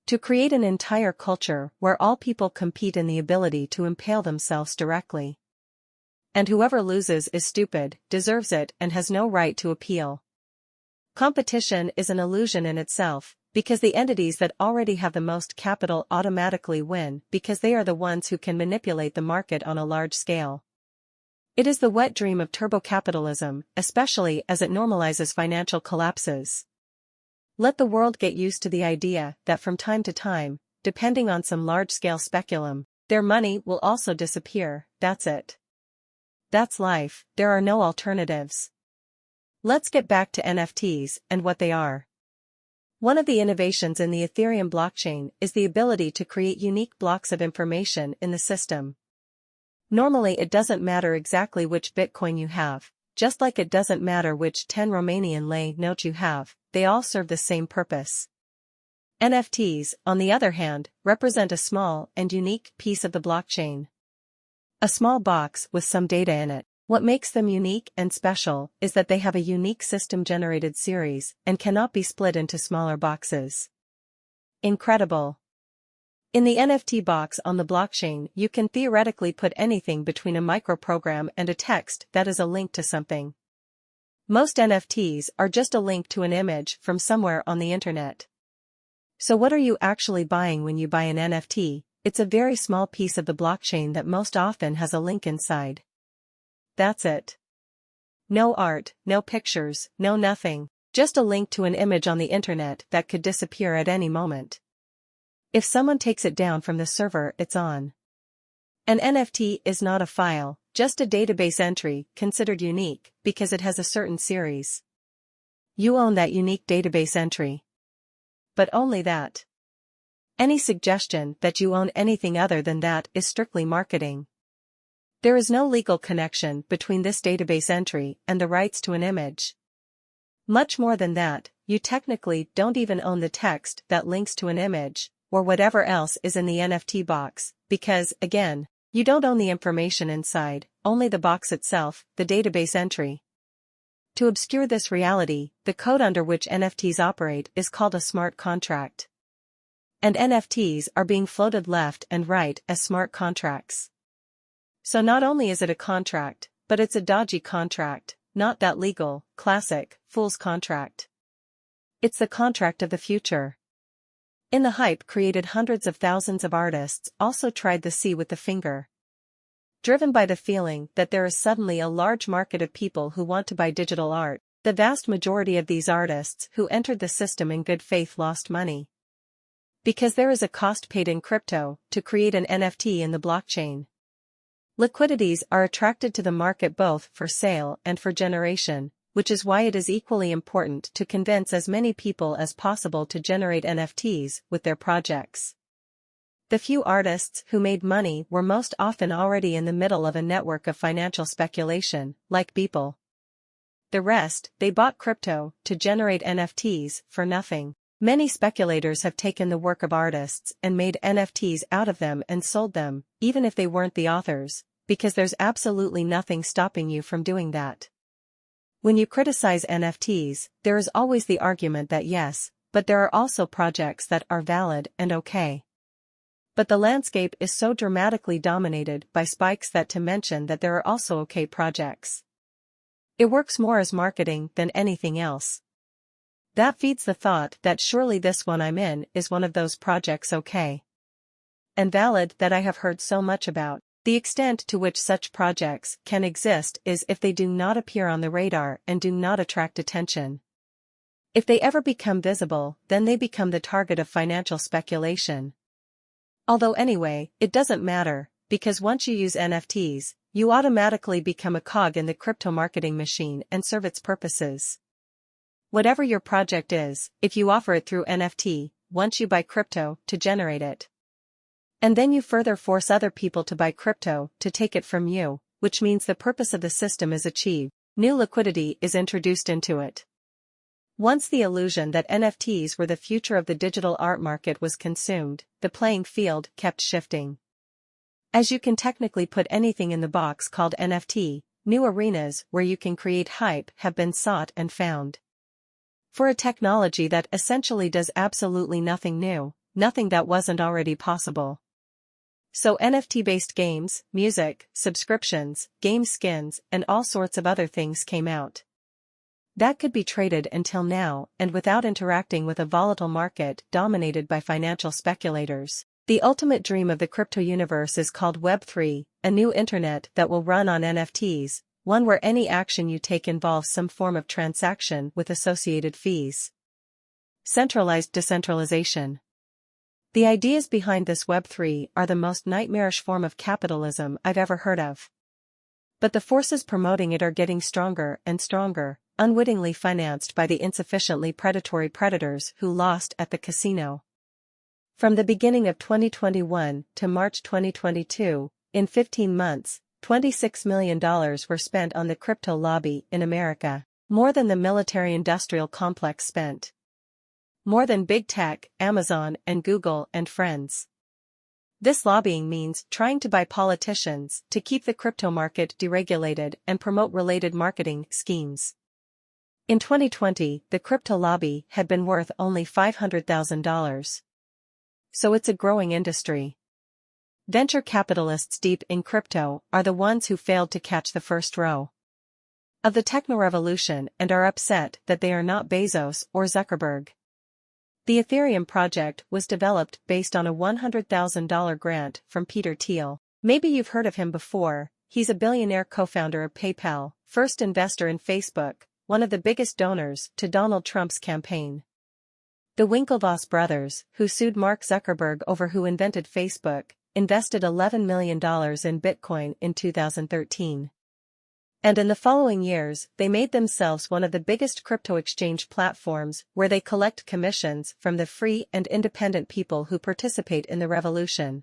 To create an entire culture where all people compete in the ability to impale themselves directly. And whoever loses is stupid, deserves it, and has no right to appeal. Competition is an illusion in itself, because the entities that already have the most capital automatically win because they are the ones who can manipulate the market on a large scale. It is the wet dream of turbo-capitalism, especially as it normalizes financial collapses. Let the world get used to the idea that from time to time, depending on some large-scale speculum, their money will also disappear. That's it. That's life, there are no alternatives. Let's get back to NFTs and what they are. One of the innovations in the Ethereum blockchain is the ability to create unique blocks of information in the system. Normally it doesn't matter exactly which Bitcoin you have, just like it doesn't matter which 10 Romanian lei note you have, they all serve the same purpose. NFTs, on the other hand, represent a small and unique piece of the blockchain. A small box with some data in it. What makes them unique and special is that they have a unique system-generated series and cannot be split into smaller boxes. Incredible. In the NFT box on the blockchain, you can theoretically put anything between a microprogram and a text that is a link to something. Most NFTs are just a link to an image from somewhere on the internet. So what are you actually buying when you buy an NFT? It's a very small piece of the blockchain that most often has a link inside. That's it. No art, no pictures, no nothing, just a link to an image on the internet that could disappear at any moment. If someone takes it down from the server, it's on. An NFT is not a file, just a database entry considered unique because it has a certain series. You own that unique database entry. But only that. Any suggestion that you own anything other than that is strictly marketing. There is no legal connection between this database entry and the rights to an image. Much more than that, you technically don't even own the text that links to an image, or whatever else is in the NFT box, because, again, you don't own the information inside, only the box itself, the database entry. To obscure this reality, the code under which NFTs operate is called a smart contract. And NFTs are being floated left and right as smart contracts. So not only is it a contract, but it's a dodgy contract, not that legal, classic, fool's contract. It's the contract of the future. In the hype created hundreds of thousands of artists also tried the sea with the finger. Driven by the feeling that there is suddenly a large market of people who want to buy digital art, the vast majority of these artists who entered the system in good faith lost money. Because there is a cost paid in crypto to create an NFT in the blockchain. Liquidities are attracted to the market both for sale and for generation, which is why it is equally important to convince as many people as possible to generate NFTs with their projects. The few artists who made money were most often already in the middle of a network of financial speculation, like Beeple. The rest, they bought crypto to generate NFTs for nothing. Many speculators have taken the work of artists and made NFTs out of them and sold them, even if they weren't the authors, because there's absolutely nothing stopping you from doing that. When you criticize NFTs, there is always the argument that yes, but there are also projects that are valid and okay. But the landscape is so dramatically dominated by spikes that to mention that there are also okay projects. It works more as marketing than anything else. That feeds the thought that surely this one I'm in is one of those projects okay. and valid that I have heard so much about. The extent to which such projects can exist is if they do not appear on the radar and do not attract attention. If they ever become visible, then they become the target of financial speculation. Although anyway, it doesn't matter, because once you use NFTs, you automatically become a cog in the crypto marketing machine and serve its purposes. Whatever your project is, if you offer it through NFT, once you buy crypto to generate it, and then you further force other people to buy crypto to take it from you, which means the purpose of the system is achieved, new liquidity is introduced into it. Once the illusion that NFTs were the future of the digital art market was consumed, the playing field kept shifting. As you can technically put anything in the box called NFT, new arenas where you can create hype have been sought and found. For a technology that essentially does absolutely nothing new, nothing that wasn't already possible. So NFT-based games, music, subscriptions, game skins, and all sorts of other things came out. That could be traded until now and without interacting with a volatile market dominated by financial speculators. The ultimate dream of the crypto universe is called Web3, a new internet that will run on NFTs, one where any action you take involves some form of transaction with associated fees. Centralized decentralization. The ideas behind this Web3 are the most nightmarish form of capitalism I've ever heard of. But the forces promoting it are getting stronger and stronger, unwittingly financed by the insufficiently predatory predators who lost at the casino. From the beginning of 2021 to March 2022, in 15 months, $26 million were spent on the crypto lobby in America, more than the military-industrial complex spent. More than big tech, Amazon and Google and friends. This lobbying means trying to buy politicians to keep the crypto market deregulated and promote related marketing schemes. In 2020, the crypto lobby had been worth only $500,000. So it's a growing industry. Venture capitalists deep in crypto are the ones who failed to catch the first row of the techno-revolution and are upset that they are not Bezos or Zuckerberg. The Ethereum project was developed based on a $100,000 grant from Peter Thiel. Maybe you've heard of him before. He's a billionaire co-founder of PayPal, first investor in Facebook, one of the biggest donors to Donald Trump's campaign. The Winklevoss brothers, who sued Mark Zuckerberg over who invented Facebook, invested $11 million in Bitcoin in 2013. And in the following years, they made themselves one of the biggest crypto exchange platforms where they collect commissions from the free and independent people who participate in the revolution.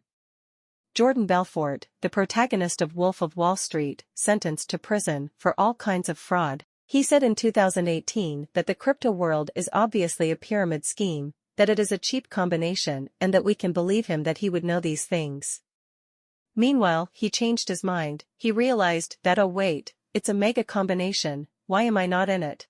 Jordan Belfort, the protagonist of Wolf of Wall Street, sentenced to prison for all kinds of fraud. He said in 2018 that the crypto world is obviously a pyramid scheme, that it is a cheap combination and that we can believe him that he would know these things. Meanwhile, he changed his mind. He realized that, oh wait, it's a mega combination, why am I not in it?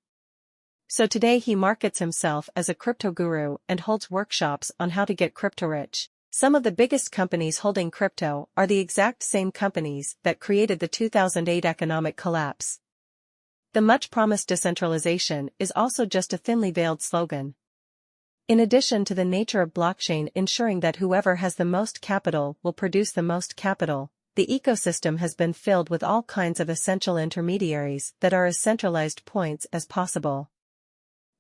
So today he markets himself as a crypto guru and holds workshops on how to get crypto rich. Some of the biggest companies holding crypto are the exact same companies that created the 2008 economic collapse. The much-promised decentralization is also just a thinly veiled slogan. In addition to the nature of blockchain ensuring that whoever has the most capital will produce the most capital, the ecosystem has been filled with all kinds of essential intermediaries that are as centralized points as possible.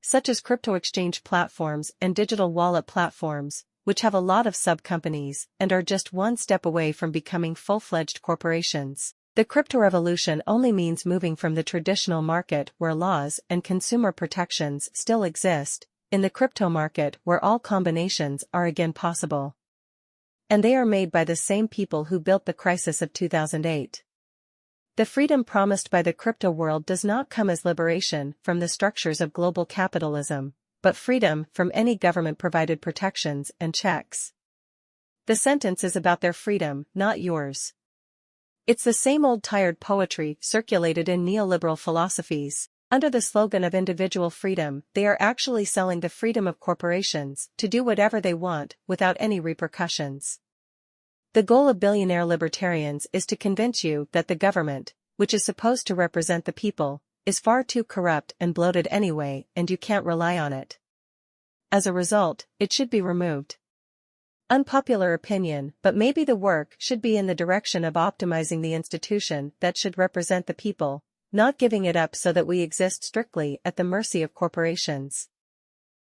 Such as crypto exchange platforms and digital wallet platforms, which have a lot of sub-companies and are just one step away from becoming full-fledged corporations. The crypto revolution only means moving from the traditional market where laws and consumer protections still exist, in the crypto market where all combinations are again possible. And they are made by the same people who built the crisis of 2008. The freedom promised by the crypto world does not come as liberation from the structures of global capitalism, but freedom from any government-provided protections and checks. The sentence is about their freedom, not yours. It's the same old tired poetry circulated in neoliberal philosophies. Under the slogan of individual freedom, they are actually selling the freedom of corporations to do whatever they want without any repercussions. The goal of billionaire libertarians is to convince you that the government, which is supposed to represent the people, is far too corrupt and bloated anyway and you can't rely on it. As a result, it should be removed. Unpopular opinion, but maybe the work should be in the direction of optimizing the institution that should represent the people, not giving it up so that we exist strictly at the mercy of corporations.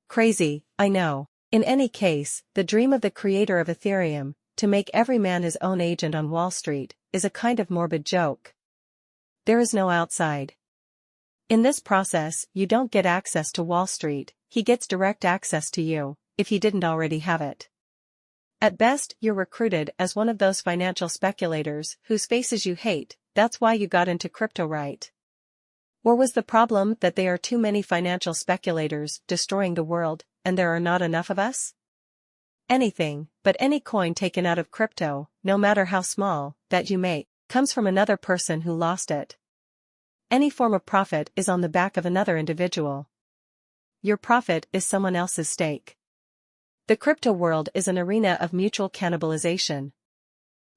Crazy, I know. In any case, the dream of the creator of Ethereum, to make every man his own agent on Wall Street, is a kind of morbid joke. There is no outside. In this process, you don't get access to Wall Street, he gets direct access to you, if he didn't already have it. At best, you're recruited as one of those financial speculators whose faces you hate. That's why you got into crypto, right? Or was the problem that there are too many financial speculators destroying the world, and there are not enough of us? Anything, but any coin taken out of crypto, no matter how small, that you make, comes from another person who lost it. Any form of profit is on the back of another individual. Your profit is someone else's stake. The crypto world is an arena of mutual cannibalization.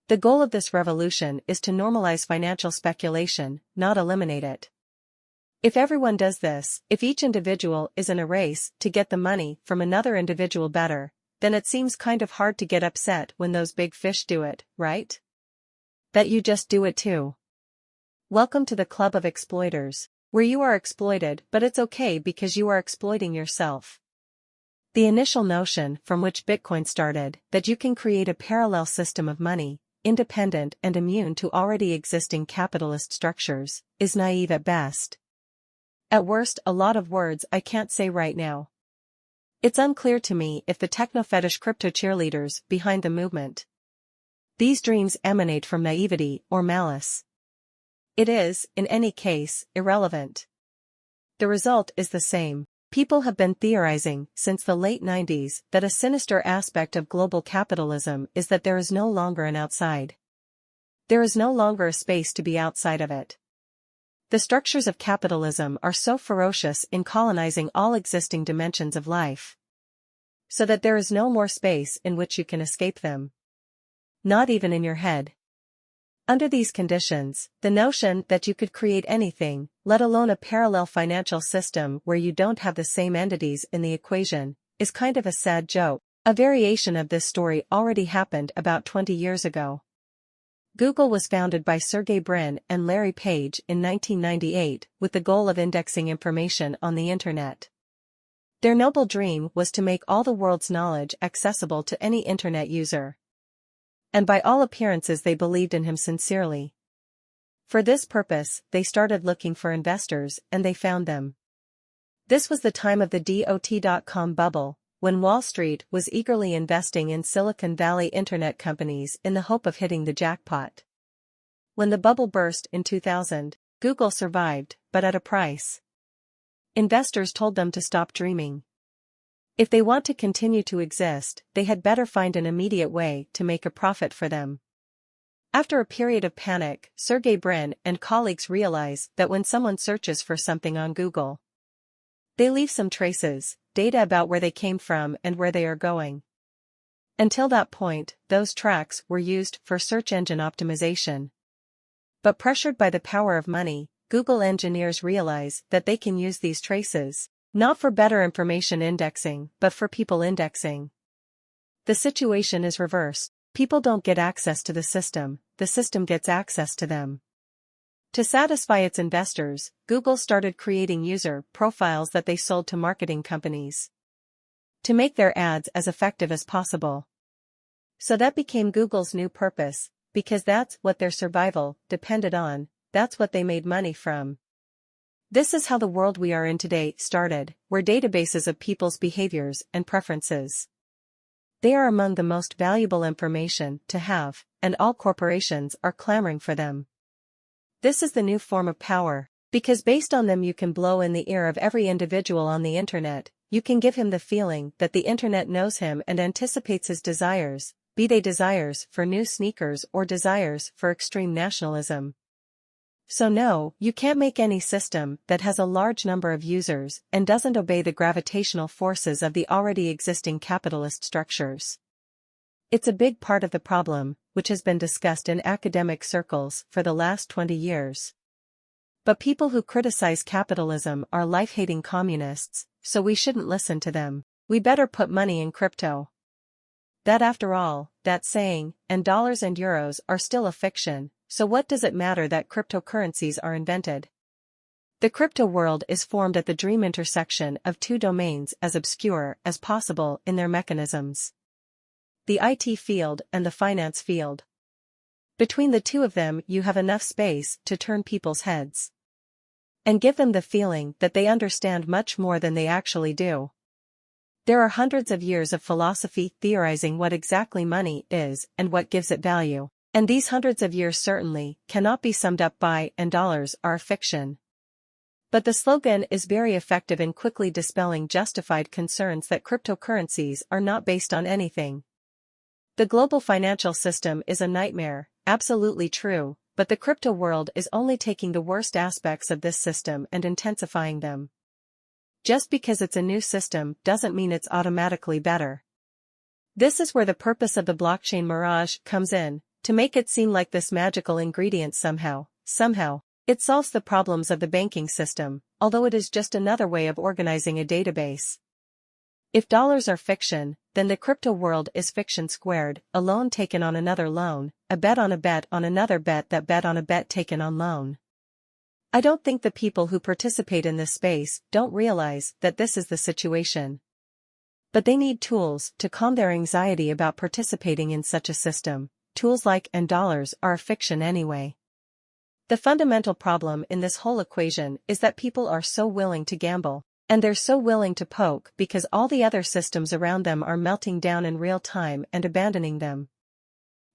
The goal of this revolution is to normalize financial speculation, not eliminate it. If everyone does this, if each individual is in a race to get the money from another individual better, then it seems kind of hard to get upset when those big fish do it, right? That you just do it too. Welcome to the club of exploiters, where you are exploited, but it's okay because you are exploiting yourself. The initial notion from which Bitcoin started, that you can create a parallel system of money, independent and immune to already existing capitalist structures, is naive at best. At worst, a lot of words I can't say right now. It's unclear to me if the techno-fetish crypto cheerleaders behind the movement. These dreams emanate from naivety or malice. It is, in any case, irrelevant. The result is the same. People have been theorizing since the late 90s that a sinister aspect of global capitalism is that there is no longer an outside. There is no longer a space to be outside of it. The structures of capitalism are so ferocious in colonizing all existing dimensions of life, so that there is no more space in which you can escape them. Not even in your head. Under these conditions, the notion that you could create anything, let alone a parallel financial system where you don't have the same entities in the equation, is kind of a sad joke. A variation of this story already happened about 20 years ago. Google was founded by Sergey Brin and Larry Page in 1998 with the goal of indexing information on the Internet. Their noble dream was to make all the world's knowledge accessible to any Internet user. And by all appearances they believed in him sincerely. For this purpose, they started looking for investors, and they found them. This was the time of the dot-com bubble, when Wall Street was eagerly investing in Silicon Valley internet companies in the hope of hitting the jackpot. When the bubble burst in 2000, Google survived, but at a price. Investors told them to stop dreaming. If they want to continue to exist, they had better find an immediate way to make a profit for them. After a period of panic, Sergey Brin and colleagues realize that when someone searches for something on Google, they leave some traces, data about where they came from and where they are going. Until that point, those tracks were used for search engine optimization. But pressured by the power of money, Google engineers realize that they can use these traces, not for better information indexing, but for people indexing. The situation is reversed. People don't get access to the system gets access to them. To satisfy its investors, Google started creating user profiles that they sold to marketing companies to make their ads as effective as possible. So that became Google's new purpose, because that's what their survival depended on, that's what they made money from. This is how the world we are in today started, where databases of people's behaviors and preferences. They are among the most valuable information to have, and all corporations are clamoring for them. This is the new form of power, because based on them you can blow in the ear of every individual on the internet, you can give him the feeling that the internet knows him and anticipates his desires, be they desires for new sneakers or desires for extreme nationalism. So no, you can't make any system that has a large number of users and doesn't obey the gravitational forces of the already existing capitalist structures. It's a big part of the problem, which has been discussed in academic circles for the last 20 years. But people who criticize capitalism are life-hating communists, so we shouldn't listen to them. We better put money in crypto. That after all, that saying, and dollars and euros are still a fiction, so what does it matter that cryptocurrencies are invented? The crypto world is formed at the dream intersection of two domains as obscure as possible in their mechanisms. The IT field and the finance field. Between the two of them you have enough space to turn people's heads. And give them the feeling that they understand much more than they actually do. There are hundreds of years of philosophy theorizing what exactly money is and what gives it value, and these hundreds of years certainly cannot be summed up by "and dollars are a fiction." But the slogan is very effective in quickly dispelling justified concerns that cryptocurrencies are not based on anything. The global financial system is a nightmare, absolutely true, but the crypto world is only taking the worst aspects of this system and intensifying them. Just because it's a new system doesn't mean it's automatically better. This is where the purpose of the blockchain mirage comes in, to make it seem like this magical ingredient somehow, it solves the problems of the banking system, although it is just another way of organizing a database. If dollars are fiction, then the crypto world is fiction squared, a loan taken on another loan, a bet on another bet that bet on a bet taken on loan. I don't think the people who participate in this space don't realize that this is the situation. But they need tools to calm their anxiety about participating in such a system, tools like "and dollars are a fiction anyway." The fundamental problem in this whole equation is that people are so willing to gamble, and they're so willing to poke because all the other systems around them are melting down in real time and abandoning them.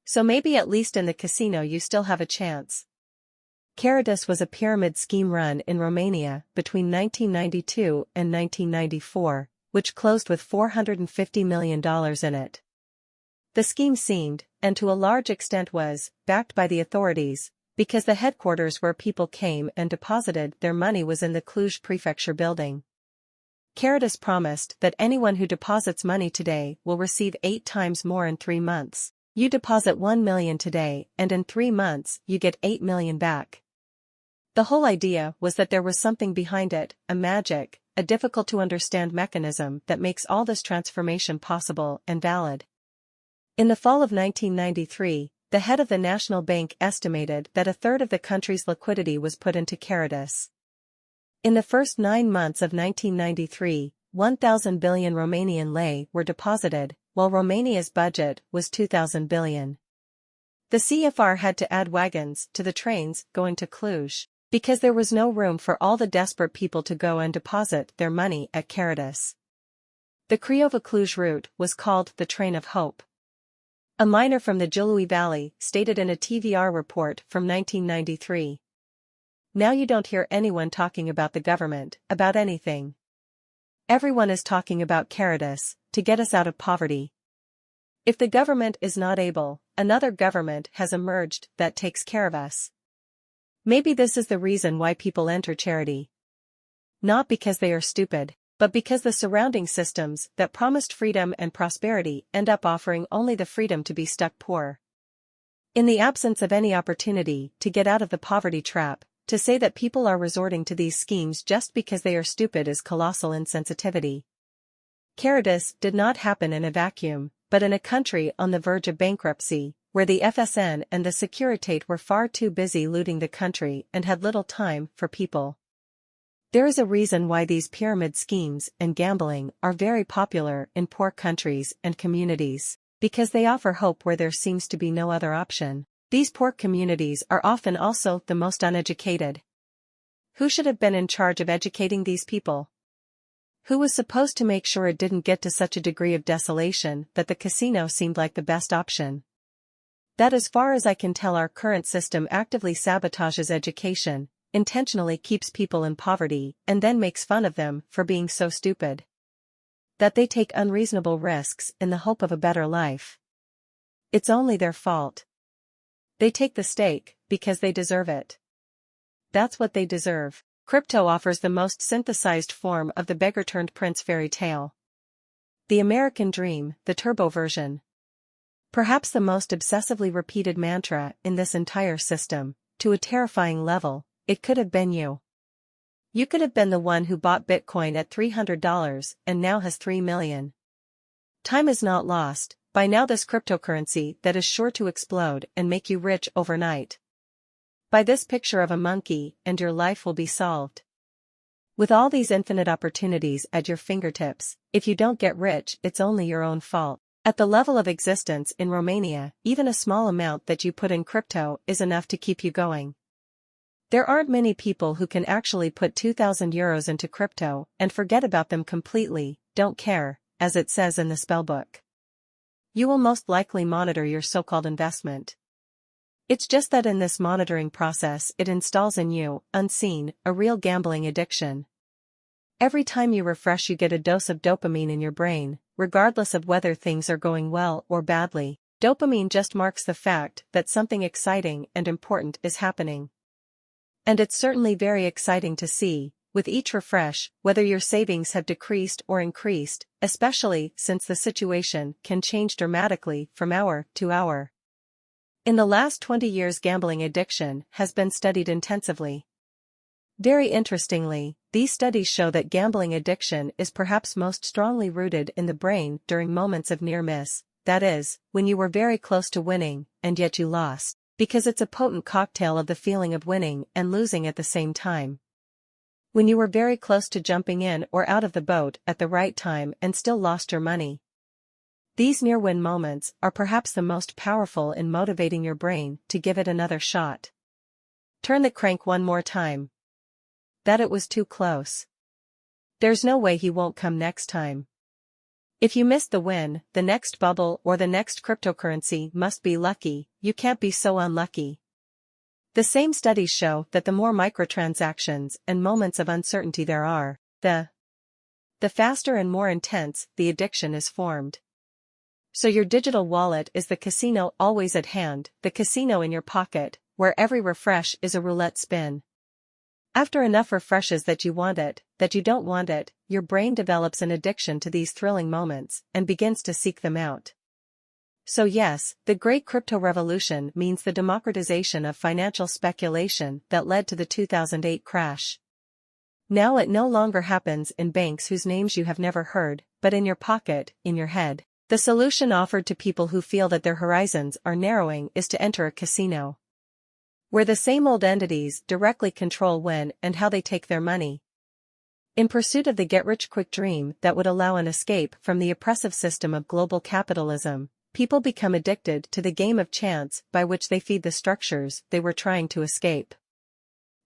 So maybe at least in the casino you still have a chance. Caritas was a pyramid scheme run in Romania between 1992 and 1994, which closed with $450 million in it. The scheme seemed, and to a large extent was, backed by the authorities, because the headquarters where people came and deposited their money was in the Cluj prefecture building. Caritas promised that anyone who deposits money today will receive 8 times more in 3 months. You deposit 1 million today and in 3 months you get 8 million back. The whole idea was that there was something behind it, a magic, a difficult to understand mechanism that makes all this transformation possible and valid. In the fall of 1993, the head of the National Bank estimated that a third of the country's liquidity was put into Caritas. In the first 9 months of 1993, 1,000 billion Romanian lei were deposited, while Romania's budget was 2,000 billion. The CFR had to add wagons to the trains going to Cluj, because there was no room for all the desperate people to go and deposit their money at Caritas. The Craiova-Cluj route was called the Train of Hope. A miner from the Giului Valley stated in a TVR report from 1993. Now you don't hear anyone talking about the government, about anything. Everyone is talking about Caritas, to get us out of poverty. If the government is not able, another government has emerged that takes care of us. Maybe this is the reason why people enter charity. Not because they are stupid, but because the surrounding systems that promised freedom and prosperity end up offering only the freedom to be stuck poor. In the absence of any opportunity to get out of the poverty trap, to say that people are resorting to these schemes just because they are stupid is colossal insensitivity. Caritas did not happen in a vacuum, but in a country on the verge of bankruptcy, where the FSN and the Securitate were far too busy looting the country and had little time for people. There is a reason why these pyramid schemes and gambling are very popular in poor countries and communities, because they offer hope where there seems to be no other option. These poor communities are often also the most uneducated. Who should have been in charge of educating these people? Who was supposed to make sure it didn't get to such a degree of desolation that the casino seemed like the best option? That, as far as I can tell, our current system actively sabotages education, intentionally keeps people in poverty, and then makes fun of them for being so stupid. That they take unreasonable risks in the hope of a better life. It's only their fault. They take the stake because they deserve it. That's what they deserve. Crypto offers the most synthesized form of the beggar-turned-prince fairy tale. The American dream, the turbo version. Perhaps the most obsessively repeated mantra in this entire system, to a terrifying level: it could have been you. You could have been the one who bought Bitcoin at $300 and now has 3 million. Time is not lost, buy now this cryptocurrency that is sure to explode and make you rich overnight. Buy this picture of a monkey and your life will be solved. With all these infinite opportunities at your fingertips, if you don't get rich, it's only your own fault. At the level of existence in Romania, even a small amount that you put in crypto is enough to keep you going. There aren't many people who can actually put 2,000 euros into crypto and forget about them completely, don't care, as it says in the spellbook. You will most likely monitor your so-called investment. It's just that in this monitoring process it installs in you, unseen, a real gambling addiction. Every time you refresh you get a dose of dopamine in your brain, regardless of whether things are going well or badly. Dopamine just marks the fact that something exciting and important is happening. And it's certainly very exciting to see, with each refresh, whether your savings have decreased or increased, especially since the situation can change dramatically from hour to hour. In the last 20 years, gambling addiction has been studied intensively. Very interestingly, these studies show that gambling addiction is perhaps most strongly rooted in the brain during moments of near miss, that is, when you were very close to winning, and yet you lost. Because it's a potent cocktail of the feeling of winning and losing at the same time. When you were very close to jumping in or out of the boat at the right time and still lost your money. These near-win moments are perhaps the most powerful in motivating your brain to give it another shot. Turn the crank one more time. That it was too close. There's no way he won't come next time. If you missed the win, the next bubble or the next cryptocurrency must be lucky, you can't be so unlucky. The same studies show that the more microtransactions and moments of uncertainty there are, the faster and more intense the addiction is formed. So your digital wallet is the casino always at hand, the casino in your pocket, where every refresh is a roulette spin. After enough refreshes that you want it, that you don't want it, your brain develops an addiction to these thrilling moments and begins to seek them out. So yes, the great crypto revolution means the democratization of financial speculation that led to the 2008 crash. Now it no longer happens in banks whose names you have never heard, but in your pocket, in your head. The solution offered to people who feel that their horizons are narrowing is to enter a casino, where the same old entities directly control when and how they take their money. In pursuit of the get-rich-quick dream that would allow an escape from the oppressive system of global capitalism, people become addicted to the game of chance by which they feed the structures they were trying to escape.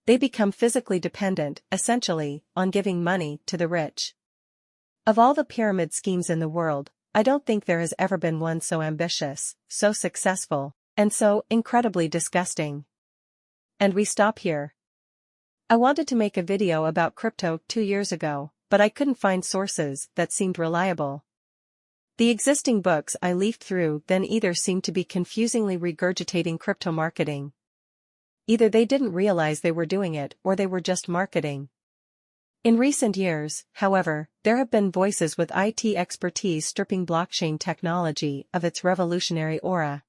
They become physically dependent, essentially, on giving money to the rich. Of all the pyramid schemes in the world, I don't think there has ever been one so ambitious, so successful, and so incredibly disgusting. And we stop here. I wanted to make a video about crypto 2 years ago, but I couldn't find sources that seemed reliable. The existing books I leafed through then either seemed to be confusingly regurgitating crypto marketing. Either they didn't realize they were doing it or they were just marketing. In recent years, however, there have been voices with IT expertise stripping blockchain technology of its revolutionary aura.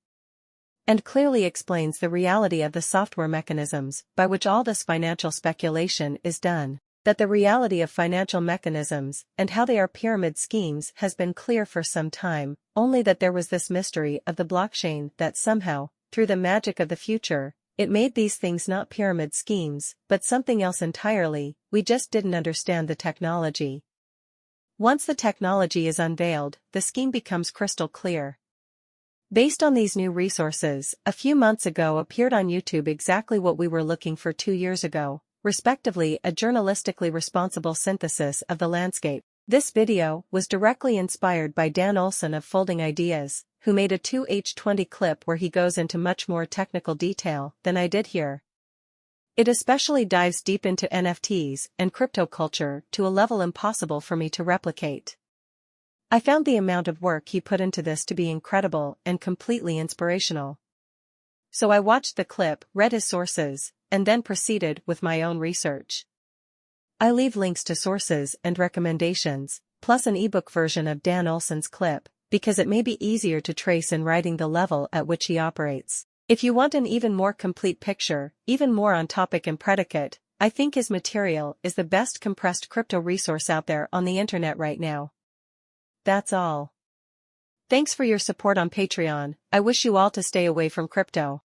And clearly explains the reality of the software mechanisms by which all this financial speculation is done. That the reality of financial mechanisms and how they are pyramid schemes has been clear for some time, only that there was this mystery of the blockchain that somehow, through the magic of the future, it made these things not pyramid schemes, but something else entirely. We just didn't understand the technology. Once the technology is unveiled, the scheme becomes crystal clear. Based on these new resources, a few months ago appeared on YouTube exactly what we were looking for 2 years ago, respectively a journalistically responsible synthesis of the landscape. This video was directly inspired by Dan Olson of Folding Ideas, who made a 2H20 clip where he goes into much more technical detail than I did here. It especially dives deep into NFTs and crypto culture to a level impossible for me to replicate. I found the amount of work he put into this to be incredible and completely inspirational. So I watched the clip, read his sources, and then proceeded with my own research. I leave links to sources and recommendations, plus an ebook version of Dan Olson's clip, because it may be easier to trace in writing the level at which he operates. If you want an even more complete picture, even more on topic and predicate, I think his material is the best compressed crypto resource out there on the internet right now. That's all. Thanks for your support on Patreon. I wish you all to stay away from crypto.